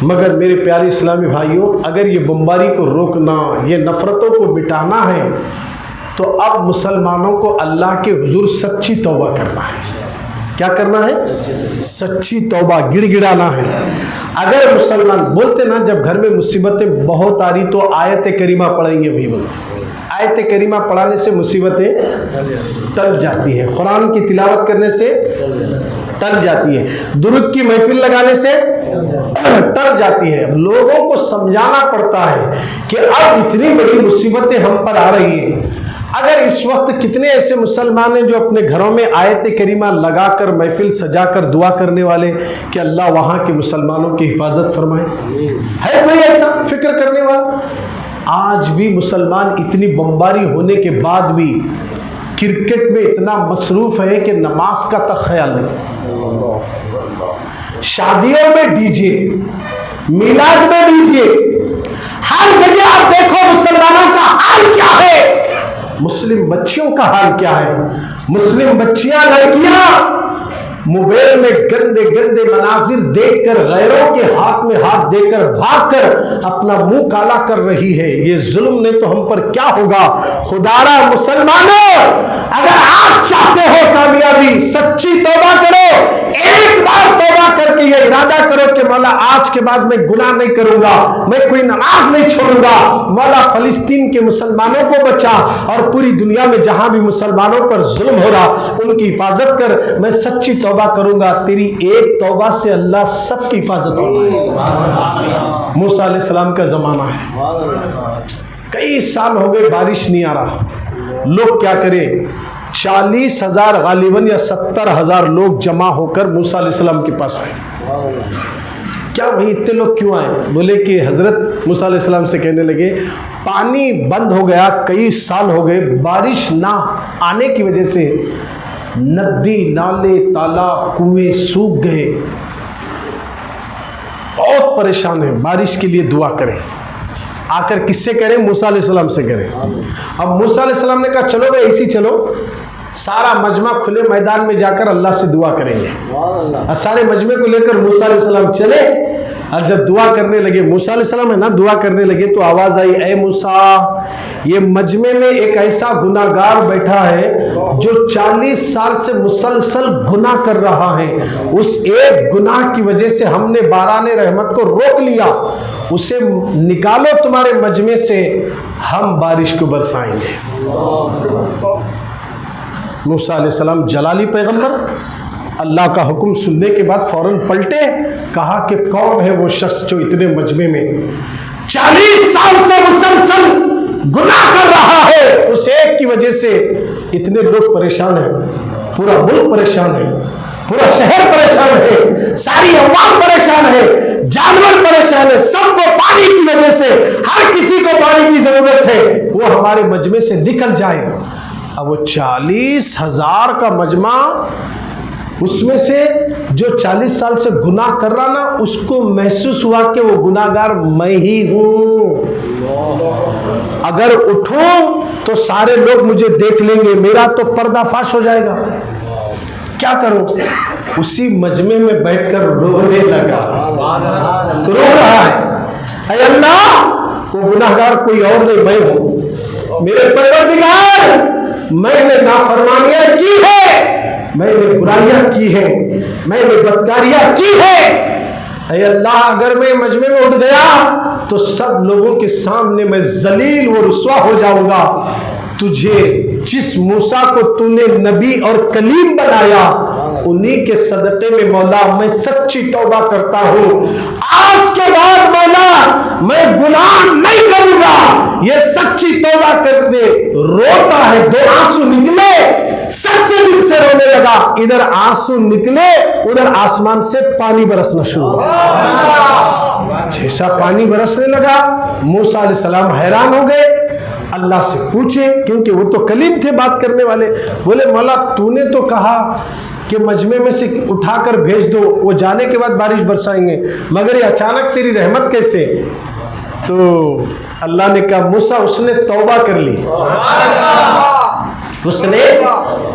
مگر میرے پیارے اسلامی بھائیوں اگر یہ بمباری کو روکنا, یہ نفرتوں کو مٹانا ہے تو اب مسلمانوں کو اللہ کے حضور سچی توبہ کرنا ہے. کیا کرنا ہے؟ سچی توبہ، گڑ گڑانا ہے. اگر مسلمان بولتے نا جب گھر میں مصیبتیں بہت آ رہی تو آیت کریمہ پڑھیں گے. بھی بولتے آیت کریمہ پڑھانے سے مصیبتیں ٹل جاتی ہیں، قرآن کی تلاوت کرنے سے ٹل جاتی ہے، درود کی محفل لگانے سے ٹل جاتی ہے. لوگوں کو سمجھانا پڑتا ہے کہ اب اتنی بڑی مصیبتیں ہم پر آ رہی ہیں. اگر اس وقت کتنے ایسے مسلمان ہیں جو اپنے گھروں میں آیت کریمہ لگا کر محفل سجا کر دعا کرنے والے کہ اللہ وہاں کے مسلمانوں کی حفاظت فرمائے؟ ہے کوئی ایسا فکر کرنے والا؟ آج بھی مسلمان اتنی بمباری ہونے کے بعد بھی کرکٹ میں اتنا مصروف ہے کہ نماز کا تک خیال نہیں. شادیوں میں ڈی جے، میلاد میں ڈی جے، ہر جگہ آپ دیکھو مسلمانوں کا حال کیا ہے. مسلم بچیوں کا حال کیا ہے؟ مسلم بچیاں، لڑکیاں موبائل میں گندے گندے مناظر دیکھ کر غیروں کے ہاتھ میں ہاتھ دے کر بھاگ کر اپنا منہ کالا کر رہی ہے. یہ ظلم نے تو ہم پر کیا ہوگا؟ خدارا مسلمانوں، اگر آپ چاہتے ہو کامیابی، سچی توبہ کرو. ایک بار توبہ کر کے یہ ارادہ کرو کہ مولا آج کے بعد میں گناہ نہیں کروں گا، میں کوئی نماز نہیں چھوڑوں گا. مولا فلسطین کے مسلمانوں کو بچا اور پوری دنیا میں جہاں بھی مسلمانوں پر ظلم ہو رہا ان کی حفاظت کر. میں سچی توبہ کروں گا. تیری ایک توبہ سے اللہ سب کی حفاظت ہوگی. موسیٰ علیہ السلام کا زمانہ ہے، کئی سال ہو گئے بارش نہیں آ رہا. لوگ کیا کریں؟ 40,000 غالباً یا 70,000 لوگ جمع ہو کر موسیٰ علیہ السلام کے پاس آئے. کیا وہی اتنے لوگ کیوں آئے؟ بولے کہ حضرت موسیٰ علیہ السلام سے کہنے لگے پانی بند ہو گیا، کئی سال ہو گئے، بارش نہ آنے کی وجہ سے ندی، نالے، تالاب، کنویں سوکھ گئے، بہت پریشان ہیں، بارش کے لیے دعا کریں. آ کر کس سے کریں؟ موسیٰ علیہ السلام سے کریں. اب موسیٰ علیہ السلام نے کہا چلو بھائی ایسی چلو، سارا مجمع کھلے میدان میں جا کر اللہ سے دعا کریں گے. اور سارے مجمع کو لے کر موسیٰ علیہ السلام چلے اور جب دعا کرنے لگے، موسیٰ علیہ السلام ہے نا دعا کرنے لگے تو آواز آئی، اے موسیٰ، یہ مجمع میں ایک ایسا گناہگار بیٹھا ہے جو 40 سال سے مسلسل گناہ کر رہا ہے. اس ایک گناہ کی وجہ سے ہم نے باران رحمت کو روک لیا، اسے نکالو تمہارے مجمع سے، ہم بارش کو برسائیں گے. موسیٰ علیہ السلام جلالی پیغمبر اللہ کا حکم سننے کے بعد فوراً پلٹے، کہا کہ کون ہے وہ شخص جو اتنے مجمع میں 40 سال سے مسلسل گناہ کر رہا ہے، اس ایک کی وجہ سے اتنے لوگ پریشان ہیں، پورا ملک پریشان ہے، پورا شہر پریشان ہے، ساری عوام پریشان ہے، جانور پریشان ہے، سب کو پانی کی وجہ سے، ہر کسی کو پانی کی ضرورت ہے، وہ ہمارے مجمع سے نکل جائے. اب وہ 40,000 کا مجمع، اس میں سے جو 40 سال سے گناہ کر رہا نا، اس کو محسوس ہوا کہ وہ گناہگار میں ہی ہوں. اگر اٹھوں تو سارے لوگ مجھے دیکھ لیں گے، میرا تو پردہ فاش ہو جائے گا. کیا کروں؟ اسی مجمع میں بیٹھ کر رونے لگا، رو رہا ہے، اے اللہ وہ گناہگار کوئی اور نہیں، میں ہوں. میرے پروردگار، میں نے نافرمانیاں کی ہے، میں نے برائیاں کی ہیں، میں نے بدکاریاں کی ہیں. اے اللہ اگر میں مجمع میں اٹھ گیا تو سب لوگوں کے سامنے میں ذلیل و رسوا ہو جاؤں گا. تجھے جس موسیٰ کو تو نے نبی اور کلیم بنایا انہی کے صدقے میں مولا میں سچی توبہ کرتا ہوں. آج کے بعد مولا میں گناہ نہیں کروں گا. یہ سچی توبہ کرتے روتا ہے، 2 آنسو نکلے، سچے دل سے رونے لگا. ادھر آنسو نکلے، ادھر آسمان سے پانی برسنا شروع ہوا. جیسا پانی برسنے لگا موسیٰ علیہ السلام حیران ہو گئے. اللہ سے پوچھے کیونکہ وہ تو کلیم تھے بات کرنے والے. بولے مولا تو نے تو کہا کہ مجمع میں سے اٹھا کر بھیج دو، وہ جانے کے بعد بارش برسائیں گے، مگر یہ اچانک تیری رحمت کیسے؟ تو اللہ نے کہا موسیٰ اس نے توبہ کر لی، اس نے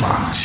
5।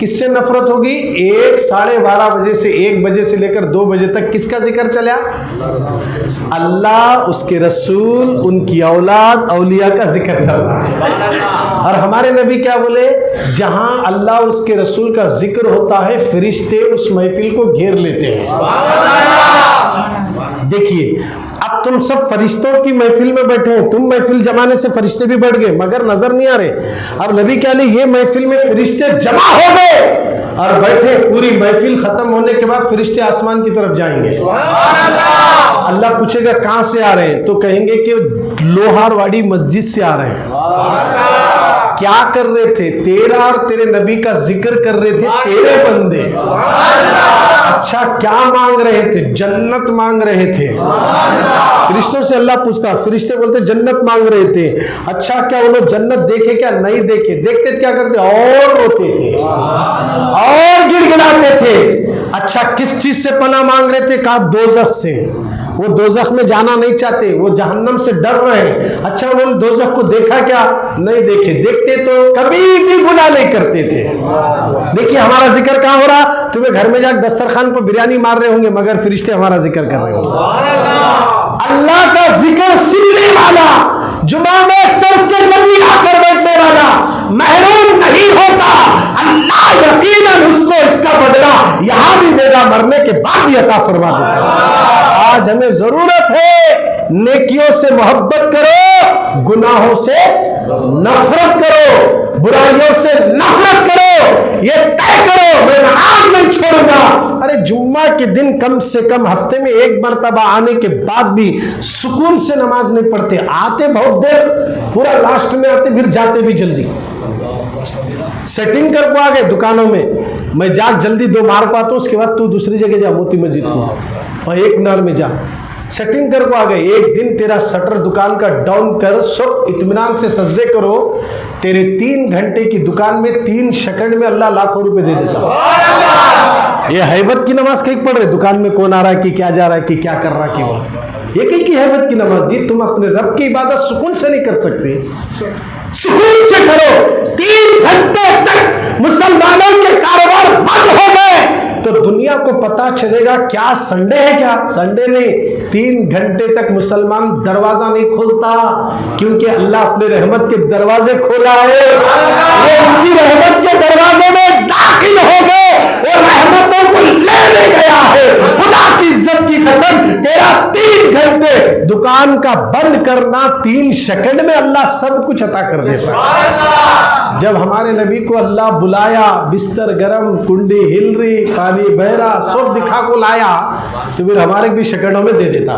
کس سے نفرت ہوگی؟ 12:30 بجے سے 1 بجے سے لے کر 2 بجے تک کس کا ذکر چلا؟ اللہ، اس کے رسول، ان کی اولاد، اولیاء کا ذکر چل رہا ہے۔ اور ہمارے نبی کیا بولے؟ جہاں اللہ اور اس کے رسول کا ذکر ہوتا ہے فرشتے اس محفل کو گھیر لیتے ہیں۔ دیکھیے اب تم سب فرشتوں کی محفل میں بیٹھے ہیں، تم محفل جمانے سے فرشتے بھی بڑھ گئے مگر نظر نہیں آ رہے۔ اب نبی کیا لے یہ محفل میں فرشتے جمع ہو گئے اور بیٹھے، پوری محفل ختم ہونے کے بعد فرشتے آسمان کی طرف جائیں گے۔ اللہ پوچھے گا کہاں سے آ رہے ہیں؟ تو کہیں گے کہ لوہار واڑی مسجد سے آ رہے ہیں۔ کیا کر رہے تھے؟ تیرا اور تیرے نبی کا ذکر کر رہے تھے تیرے بندے۔ اچھا کیا مانگ رہے تھے؟ جنت مانگ رہے تھے۔ فرشتوں سے اللہ پوچھتا، فرشتے بولتے جنت مانگ رہے تھے۔ اچھا کیا وہ لوگ جنت دیکھے کیا؟ نہیں دیکھے۔ دیکھتے کیا کرتے؟ اور روتے تھے اور گڑ گڑاتے تھے۔ اچھا کس چیز سے پناہ مانگ رہے تھے؟ کہا دوزخ سے۔ وہ دوزخ میں جانا نہیں چاہتے، وہ جہنم سے ڈر رہے ہیں۔ اچھا انہوں نے دوزخ کو دیکھا کیا؟ نہیں دیکھے۔ دیکھتے تو کبھی بھی گناہ نہیں کرتے تھے۔ دیکھیے ہمارا ذکر کہاں ہو رہا؟ تمہیں گھر میں جا کے دسترخوان پر بریانی مار رہے ہوں گے مگر فرشتے ہمارا ذکر کر رہے ہوں گے۔ اللہ کا ذکر سننے والا، جمعہ میں سب سے نبی آ کر بیٹھنے والا محروم نہیں ہوتا۔ اللہ یقیناً اس کو اس کا بدلہ یہاں بھی دے گا، مرنے کے بعد بھی عطا فرما دیتا ہے۔ آج ہمیں ضرورت ہے نیکیوں سے محبت کرو، گناہوں سے نفرت کرو، برائیوں سے نفرت کرو، یہ طے کرو میں نماز نہیں چھوڑوں گا۔ ارے جمعہ کے دن کم سے کم ہفتے میں 1 مرتبہ آنے کے بعد بھی سکون سے نماز نہیں پڑھتے، آتے بہت دیر، پورا لاسٹ میں آتے پھر جاتے بھی جلدی۔ سیٹنگ کر کو آ گئے دکانوں میں جا جلدی 2 مار کو آتا ہوں، اس کے بعد تو دوسری جگہ جا موتی مسجد کو اور 1 منار میں جا، سیٹنگ کر کو آ گئے۔ ایک دن تیرا شٹر دکان کا ڈاؤن کر، سب اطمینان سے سجدے کرو، تیرے 3 گھنٹے کی دکان میں 3 سیکنڈ میں اللہ لاکھوں روپے دے دیتا۔ یہ حیبت کی نماز کہیں پڑھ رہے؟ دکان میں کون آ رہا ہے کہ کیا جا رہا ہے کہ کیا کر رہا ہے کہ وہ، یہ کہیں کی حیبت کی نماز دی؟ تم اپنے رب کی عبادت سکون سے نہیں کر سکتے؟ سکون سے کرو۔ 3 گھنٹے تک مسلمانوں کے کاروبار بند ہو گئے تو دنیا کو پتا چلے گا کیا سنڈے ہے؟ کیا سنڈے نہیں، 3 گھنٹے تک مسلمان دروازہ نہیں کھولتا کیونکہ اللہ اپنے رحمت کے دروازے کھولا ہے، وہ اس کی رحمت کے دروازے میں داخل ہو گئے، وہ رحمتوں کو لینے گیا ہے۔ خدا کی عزت کی قسم، تیرا 3 گھنٹے دکان کا بند کرنا 3 سیکنڈ میں اللہ سب کچھ عطا کر دیتا ہے۔ جب ہمارے نبی کو اللہ بلایا، بستر گرم، کنڈی ہل رہی، پانی بہ رہا، سب دکھا کو لایا تو پھر ہمارے بھی سیکنڈوں میں دے دیتا۔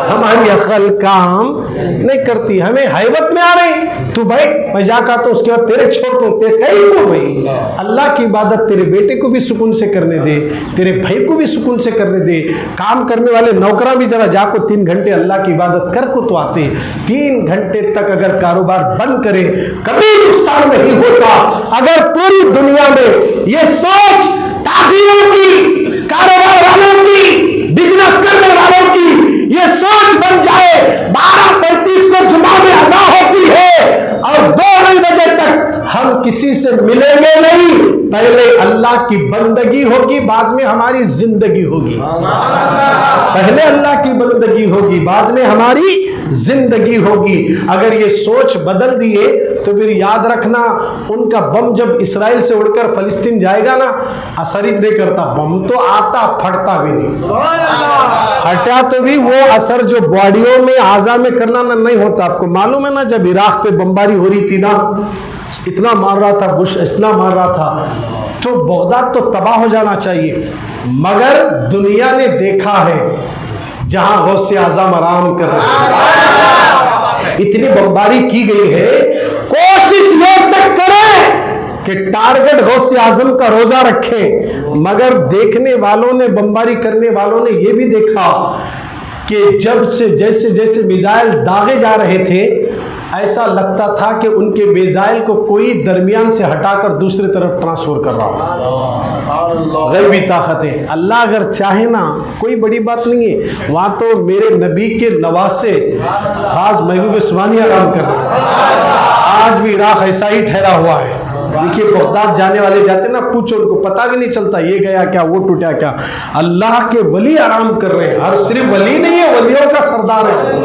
ہماری عقل کام نہیں کرتی، ہمیں حیبت میں آ رہی، تو بیٹھ میں جا کہتا ہوں، اس کے بعد تیرے چھوڑتا ہوں، تیرے کہیں کو بھائی اللہ کی عبادت تیرے بیٹے کو بھی سکون سے کرنے دے، تیرے بھائی کو بھی سکون سے کرنے دے، کام کرنے والے نوکراں بھی ذرا جا کو 3 گھنٹے اللہ کی عبادت کر کو تو آتے۔ 3 گھنٹے تک اگر کاروبار بند کرے کبھی نقصان نہیں ہوتا۔ اگر پوری دنیا میں یہ سوچ تاجروں کی، کاروبار والوں کی، بزنس کرنے والوں کی یہ سوچ بن جائے 12:35 کو جمعہ میں اذان ہوتی ہے اور 2 بجے تک ہم کسی سے ملیں گے نہیں، پہلے اللہ کی بندگی ہوگی بعد میں ہماری زندگی ہوگی، پہلے اللہ کی بندگی ہوگی بعد میں ہماری زندگی ہوگی۔ اگر یہ سوچ بدل دیے تو پھر یاد رکھنا ان کا بم جب اسرائیل سے اڑ کر فلسطین جائے گا نا، اثر ہی نہیں کرتا، بم تو آتا پھٹتا بھی نہیں، پھٹا تو بھی وہ اثر جو باڈیوں میں اعضاء میں کرنا نہیں ہوتا۔ آپ کو معلوم ہے نا جب عراق پہ بمباری ہو رہی تھی نا، اتنا مار رہا تھا بش، اتنا مار رہا تھا، تو بغداد تو تباہ ہو جانا چاہیے، مگر دنیا نے دیکھا ہے جہاں غوث اعظم آرام کر رہے ہیں، اتنی بمباری کی گئی ہے، کوشش یہ تک کریں کہ ٹارگٹ غوث اعظم کا روزہ رکھیں، مگر دیکھنے والوں نے، بمباری کرنے والوں نے یہ بھی دیکھا کہ جب سے جیسے جیسے میزائل داغے جا رہے تھے ایسا لگتا تھا کہ ان کے میزائل کو کوئی درمیان سے ہٹا کر دوسری طرف ٹرانسفر کر رہا۔ غیبی طاقتیں، اللہ اگر چاہے نا کوئی بڑی بات نہیں ہے۔ وہاں تو میرے نبی کے نواسے خاص محبوب سبحانی آرام کر رہے ہیں، آج بھی عراق ایسا ہی ٹھہرا ہوا ہے۔ دیکھیے بغداد جانے والے جاتے نا, پوچھو ان کو پتہ بھی نہیں چلتا یہ گیا کیا وہ ٹوٹا کیا. اللہ کے ولی آرام کر رہے ہیں, اور صرف ولی نہیں ہے, ولیوں کا سردار ہے,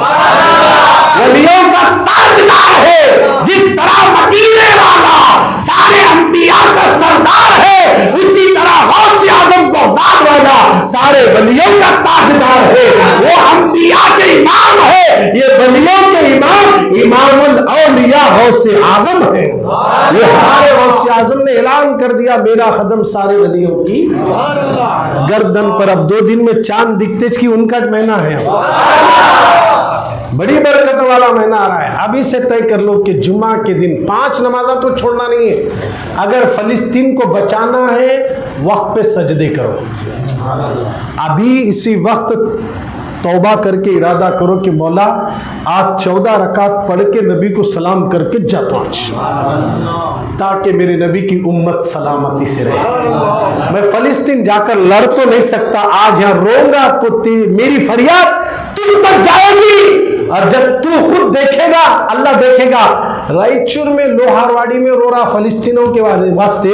ولیوں کا تاجدار ہے. جس طرح مدینے والا سارے انبیاء کا سردار ہے, اسی طرح غوث اعظم بغداد والا سارے ولیوں کا تاجدار ہے. وہ انبیاء کے امام ہے, یہ ولیوں کے امام امام الاولیاء غوث اعظم ہے. یہ ہمارے غوث اعظم نے اعلان کر دیا میرا قدم سارے ولیوں کی گردن پر. اب 2 دن میں چاند دکھتے کی ان کا مہینہ ہے, بڑی برکت والا مہینہ آ رہا ہے. ابھی سے طے کر لو کہ جمعہ کے دن 5 نمازیں تو چھوڑنا نہیں ہے. اگر فلسطین کو بچانا ہے وقت پہ سجدے کرو. ابھی اسی وقت توبہ کر کے ارادہ کرو کہ مولا آج 14 رکعت پڑھ کے نبی کو سلام کر کے جا پہنچ, تاکہ میرے نبی کی امت سلامتی سے رہے. میں فلسطین جا کر لڑ تو نہیں سکتا, آج یہاں روؤں گا تو میری فریاد تجھ تک جائے گی, اور جب تو خود دیکھے گا اللہ دیکھے گا. رائچور میں لوہارواڑی میں رو رہا فلسطینوں کے واسطے,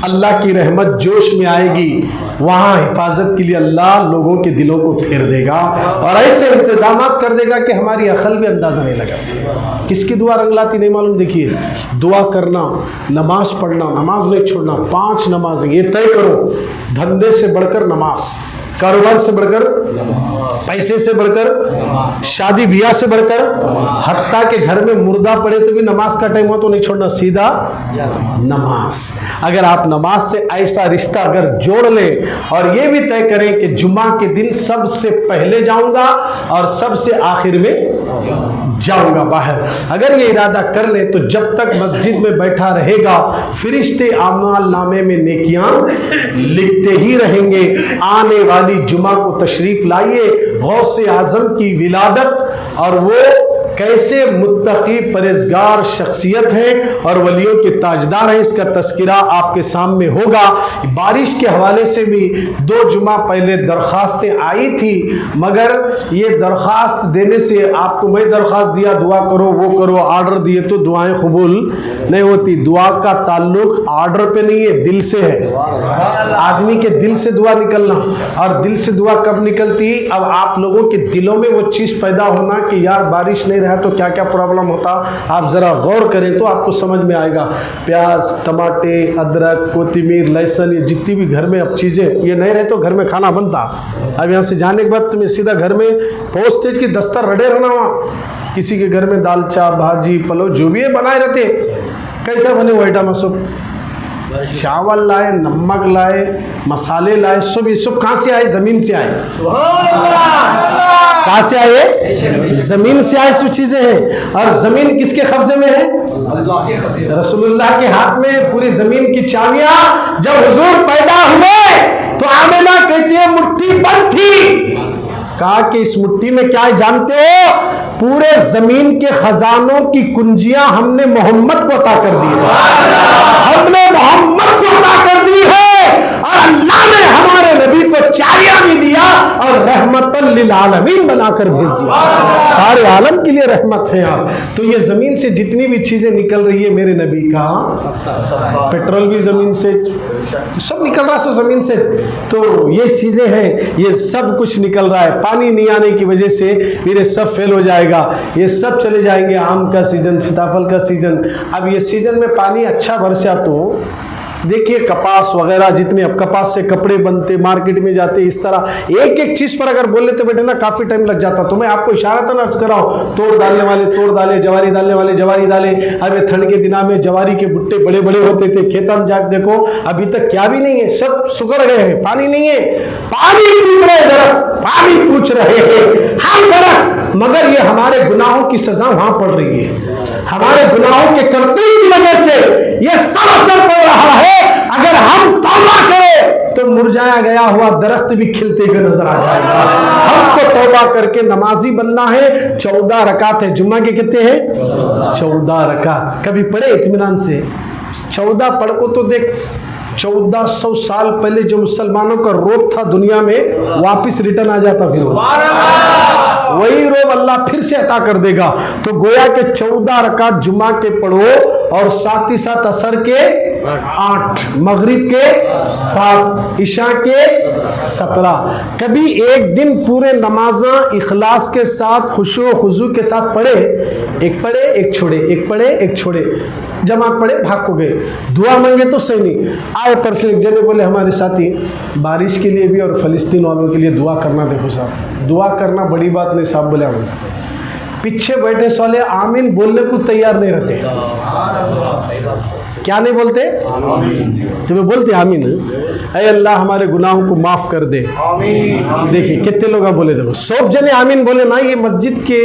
اللہ کی رحمت جوش میں آئے گی, وہاں حفاظت کے لیے اللہ لوگوں کے دلوں کو پھیر دے گا, اور ایسے انتظامات کر دے گا کہ ہماری عقل بھی اندازہ نہیں لگا سکتی. کس کی دعا رنگ لاتی نہیں معلوم. دیکھیے دعا کرنا, نماز پڑھنا, نماز نہیں چھوڑنا, 5 نمازیں یہ طے کرو. دھندے سے بڑھ کر نماز, کاروبار سے بڑھ کر, پیسے سے بڑھ کر, شادی بیاہ سے بڑھ کر, حتیٰ کہ گھر میں مردہ پڑے تو بھی نماز کا ٹائم ہو تو نہیں چھوڑنا, سیدھا نماز. اگر آپ نماز سے ایسا رشتہ اگر جوڑ لیں اور یہ بھی طے کریں کہ جمعہ کے دن سب سے پہلے جاؤں گا اور سب سے آخر میں جاؤں گا باہر, اگر یہ ارادہ کر لیں تو جب تک مسجد میں بیٹھا رہے گا فرشتے اعمال نامے میں نیکیاں لکھتے ہی رہیں گے. آنے والی جمعہ کو تشریف لائیے. غوث اعظم کی ولادت اور وہ کیسے متقی پرہیزگار شخصیت ہے اور ولیوں کے تاجدار ہیں, اس کا تذکرہ آپ کے سامنے ہوگا. بارش کے حوالے سے بھی 2 جمعہ پہلے درخواستیں آئی تھی, مگر یہ درخواست دینے سے آپ کو میں درخواست دیا دعا کرو وہ کرو, آرڈر دیے تو دعائیں قبول نہیں ہوتی. دعا کا تعلق آرڈر پہ نہیں ہے, دل سے ہے. آدمی کے دل سے دعا نکلنا, اور دل سے دعا کب نکلتی؟ اب آپ لوگوں کے دلوں میں وہ چیز پیدا ہونا کہ یار بارش نہیں تو کیا کیا پرابلم ہوتا. آپ ذرا غور کریں تو آپ کو سمجھ میں آئے گا. پیاز, ٹماٹے, ادرک, کوتمیر, لہسن, یہ جتنی بھی گھر میں اب چیزیں یہ نہیں رہے تو گھر میں کھانا بنتا. اب یہاں سے جانے کے بعد تمہیں سیدھا گھر میں پہنچتے کہ دستر رڑے رہنا, وہاں کسی کے گھر میں دال چا بھاجی پلو جو بھی ہے بنائے رہتے. کیسا بنے وہ آئٹم سب, چاول لائے, نمک لائے, مسالے لائے, سب کہاں سے آئے؟ زمین سے آئے. کہاں سے آئے؟ زمین سے آئے. سب چیزیں ہیں, اور زمین کس کے قبضے میں ہے؟ رسول اللہ کے ہاتھ میں پوری زمین کی چابیاں. جب حضور پیدا ہوئے تو آمنہ کہتی ہے مٹھی بند تھی. کہا کہ اس مٹھی میں کیا ہے جانتے ہو؟ پورے زمین کے خزانوں کی کنجیاں ہم نے محمد کو عطا کر دی ہے. ہم نے محمد کو عطا کر دی ہے, اور اللہ نے ہمارے نبی کو چابیاں بھی دیا اور رحمت للعالمین بنا کر بھیج دیا. سارے عالم کے لیے رحمت ہے آپ. تو یہ زمین سے جتنی بھی چیزیں نکل رہی ہے میرے نبی کا, پیٹرول بھی زمین سے, سب نکل رہا ہے زمین سے. تو یہ چیزیں ہیں, یہ سب کچھ نکل رہا ہے. پانی نہیں آنے کی وجہ سے میرے سب فیل ہو جائے گا, یہ سب چلے جائیں گے. آم کا سیزن, سیتافل کا سیزن, اب یہ سیزن میں پانی اچھا برسا تو دیکھیے کپاس وغیرہ جتنے, اب کپاس سے کپڑے بنتے, مارکیٹ میں جاتے, اس طرح ایک ایک چیز پر اگر بول لیتے بیٹھے نا کافی ٹائم لگ جاتا. تو میں آپ کو اشارتاً عرض کراؤں, توڑ ڈالنے والے توڑ ڈالے, جواری ڈالنے والے جواری ڈالے. اب یہ ٹھنڈ کے دنوں میں جواری کے بھٹے بڑے بڑے ہوتے تھے, کھیتوں میں جا کے دیکھو ابھی تک کیا بھی نہیں ہے, سب سکڑ گئے ہیں, پانی نہیں ہے. پانی پوچھ رہے درخت, پانی پوچھ رہے ہیں ہم درخت, مگر یہ ہمارے گناہوں کی سزا وہاں پڑ رہی ہے. ہمارے گناہوں کے کرتوت کی وجہ سے یہ سب اثر پڑ رہا ہے. اگر ہم توبہ کریں تو مرجھایا گیا ہوا درخت بھی کھلتے ہوئے نظر آ جائے گا. ہم کو توبہ کر کے نمازی بننا ہے. 14 رکعت ہے جمعہ کے, کتنے ہیں؟ 14 رکعت. کبھی پڑھے اطمینان سے؟ 14 پڑھ کو تو دیکھ 1400 سال پہلے جو مسلمانوں کا روب تھا دنیا میں واپس ریٹرن آ جاتا, پھر وہی روب اللہ پھر سے عطا کر دے گا. تو گویا کہ 14 رکعت جمعہ کے پڑھو اور ساتھ ہی ساتھ عصر کے 8، مغرب کے 7، عشاء کے 17۔ کبھی ایک دن پورے نمازاں اخلاص کے ساتھ خشوع و خضوع کے ساتھ پڑھے، ایک پڑھے ایک چھوڑے، ایک پڑھے ایک چھوڑے، جماعت پڑھے بھاگ کو گئے، دعا مانگے تو صحیح نہیں آئے۔ پر سے ایک جگہ بولے ہمارے ساتھی بارش کے لیے بھی اور فلسطین والوں کے لیے دعا کرنا، دیکھو صاحب دعا کرنا بڑی بات نہیں صاحب، بولے ہم پیچھے بیٹھے سوالے آمین بولنے کو تیار نہیں رہتے، کیا نہیں بولتے؟ تمہیں بولتے آمین، اے اللہ ہمارے گناہوں کو معاف کر دے، دیکھیں کتنے لوگ بولے، دیکھو 100 جنے آمین بولے نا، یہ مسجد کے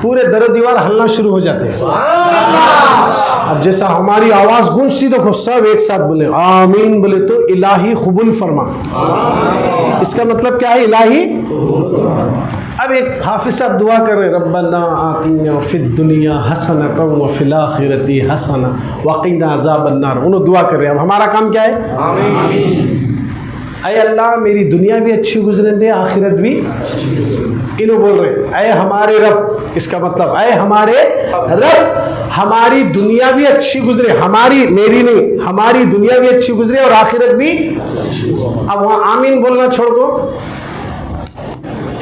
پورے در و دیوار ہلنا شروع ہو جاتے ہیں۔ اب جیسا ہماری آواز گونجتی دیکھو سب ایک ساتھ بولے آمین، بولے تو الہی قبول فرما، اس کا مطلب کیا ہے؟ الہی۔ اب ایک حافظ صاحب دعا کر رہے ربنا آتنا فی الدنیا حسنۃ وفی الآخرۃ حسنۃ وقنا عذاب النار، انہوں دعا کر رہے ہیں۔ اب ہمارا کام کیا ہے؟ آمین۔ اے اللہ میری دنیا بھی اچھی گزرنے دے، آخرت بھی۔ انہوں بول رہے ہیں اے ہمارے رب، اس کا مطلب اے ہمارے رب ہماری دنیا بھی اچھی گزرے، ہماری میری نہیں، ہماری دنیا بھی اچھی گزرے اور آخرت بھی۔ اب وہاں آمین بولنا چھوڑ دو،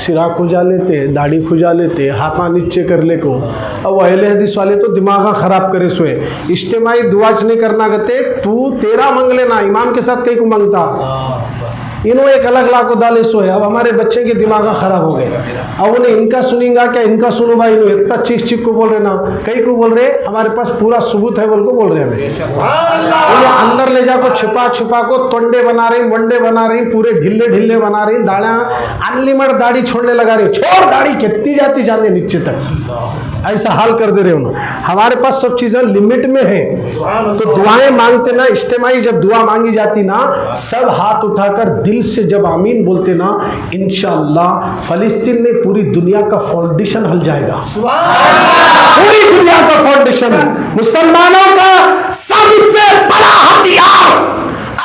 سرا کھجا لیتے، داڑھی کھجا لیتے، ہاتھاں نیچے کر لے کو۔ اب وہ اہل حدیث والے تو دماغاں خراب کرے سوئے، اجتماعی دعاچ نہیں کرنا گتے، تو تیرا منگ لینا، امام کے ساتھ کئی کو منگتا، انہوں ایک الگ لا کو ڈالے سوئے۔ اب ہمارے بچے کے دماغ خراب ہو گئے، اب انہیں ان کا سنیں گا کیا ان کا سنو بھائی، انہوں اتنا چیخ چیخ کو بول رہے نا، کئی کو بول رہے ہمارے پاس پورا ثبوت ہے بول کو بول رہے ہیں، انہیں اندر لے جا کو چھپا چھپا کو تونڈے بنا رہی، منڈے بنا رہی، پورے ڈھلے ڈھلے بنا رہی، داڑیاں انلیمٹ داڑھی چھوڑنے لگا رہی، چھوڑ داڑھی کتنی جاتی جانے نیچے تک، ایسا حال کر دے رہے انہوں۔ ہمارے پاس سب چیزیں لمٹ میں ہیں، تو دعائیں مانگتے نا، اجتماعی جب دعا مانگی جاتی نا، سب ہاتھ اٹھا کر دل سے جب آمین بولتے نا، انشاءاللہ فلسطین میں پوری دنیا کا فاؤنڈیشن ہل جائے گا، پوری دنیا کا فاؤنڈیشن۔ مسلمانوں کا سب سے بڑا ہتھیار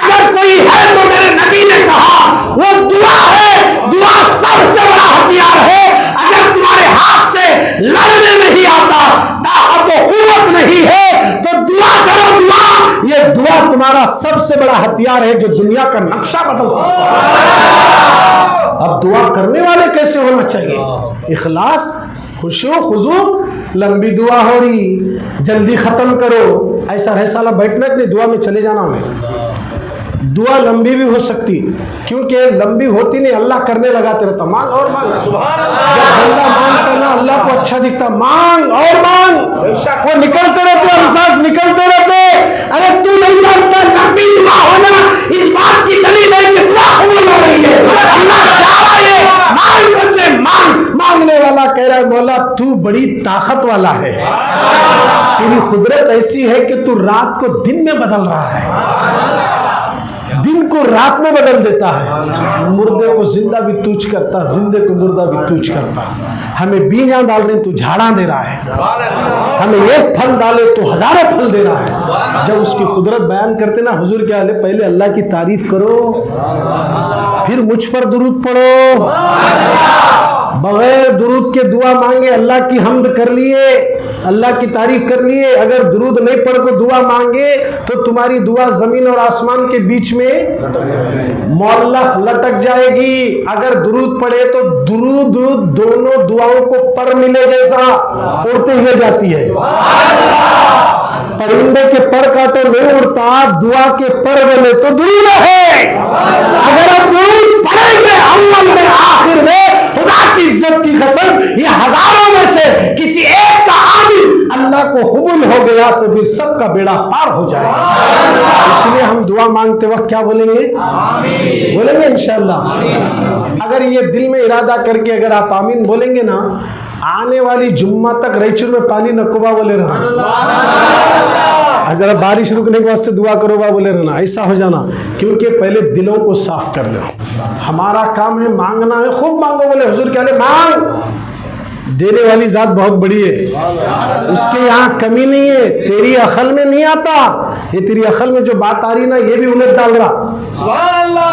اگر کوئی ہے تو میرے نبی نے کہا وہ دعا ہے، دعا سب سے بڑا ہتھیار ہے۔ اگر تمہارے ہاتھ سے لڑنے نہیں آتا، طاقت و قوت نہیں ہے، تو دعا کرو، دعا، یہ دعا تمہارا سب سے بڑا ہتھیار ہے جو دنیا کا نقشہ بدل سکتا ہے۔ اب دعا کرنے والے کیسے ہونا چاہیے؟ اخلاص، خشوع خضوع۔ لمبی دعا ہو رہی جلدی ختم کرو، ایسا رہ سالہ بیٹھنا کہ دعا میں چلے جانا ہمیں۔ دعا لمبی بھی ہو سکتی، کیونکہ لمبی ہوتی نہیں، اللہ کرنے لگاتے رہتا، مانگ اور مانگ، جب بندہ مانگتا نا اللہ کو اچھا دکھتا، مانگ اور مانگ، وہ نکلتے رہتے، الفاظ نکلتے رہتے۔ ارے تو نہیں مانگتا، لمبی دعا ہونا اس بات کی دلیل ہے کہ دعا قبول ہو رہی ہے، اللہ چاہ رہا ہے مانگ بندے مانگ۔ مانگنے والا کہہ رہا ہے مولا تو بڑی طاقت والا ہے، تیری قدرت ایسی ہے کہ تو رات کو دن میں بدل رہا ہے، دن کو رات میں بدل دیتا ہے، مردے کو زندہ بھی توچ کرتا، زندے کو مردہ بھی توچ کرتا، ہمیں بیجاں ڈال رہے تو جھاڑاں دے رہا ہے، ہمیں ایک پھل ڈالے تو ہزاروں پھل دے رہا ہے۔ جب اس کی قدرت بیان کرتے نا حضور کیا ہے، پہلے اللہ کی تعریف کرو، پھر مجھ پر درود پڑھو، بغیر درود کے دعا مانگے، اللہ کی حمد کر لیے، اللہ کی تعریف کر لیے، اگر درود نہیں پڑھ کو دعا مانگے تو تمہاری دعا زمین اور آسمان کے بیچ میں معلق لٹک جائے گی۔ اگر درود پڑھے تو درود دونوں دعاؤں کو پر ملے جیسا اڑتے ہوئے جاتی ہے۔ پرندے کے پر کاٹو نہیں اڑتا، دعا کے پر بولے تو درود ہے۔ اگر آپ درود پڑھیں گے اول میں آخر میں، خدا کی عزت کی قسم یہ ہزاروں میں سے کسی ایک کا آمین اللہ کو قبول ہو گیا تو بھی سب کا بیڑا پار ہو جائے گا۔ اس لیے ہم دعا مانگتے وقت کیا بولیں گے؟ آمین بولیں گے انشاءاللہ۔ اگر یہ دل میں ارادہ کر کے اگر آپ آمین بولیں گے نا، آنے والی جمعہ تک ریچور میں پانی نکوبا بولے رہنا، اگر بارش رکنے کے واسطے دعا کرو با بولے رہنا، ایسا ہو جانا، کیونکہ پہلے دلوں کو صاف کر لو۔ ہمارا کام ہے مانگنا ہے، خوب مانگو، بولے حضور کیا لے مانگ، دینے والی ذات بہت بڑی ہے، اس کے یہاں کمی نہیں ہے، تیری عقل میں نہیں آتا، یہ تیری عقل میں جو بات آ رہی نا یہ بھی الٹ ڈال رہا،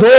2,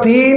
3,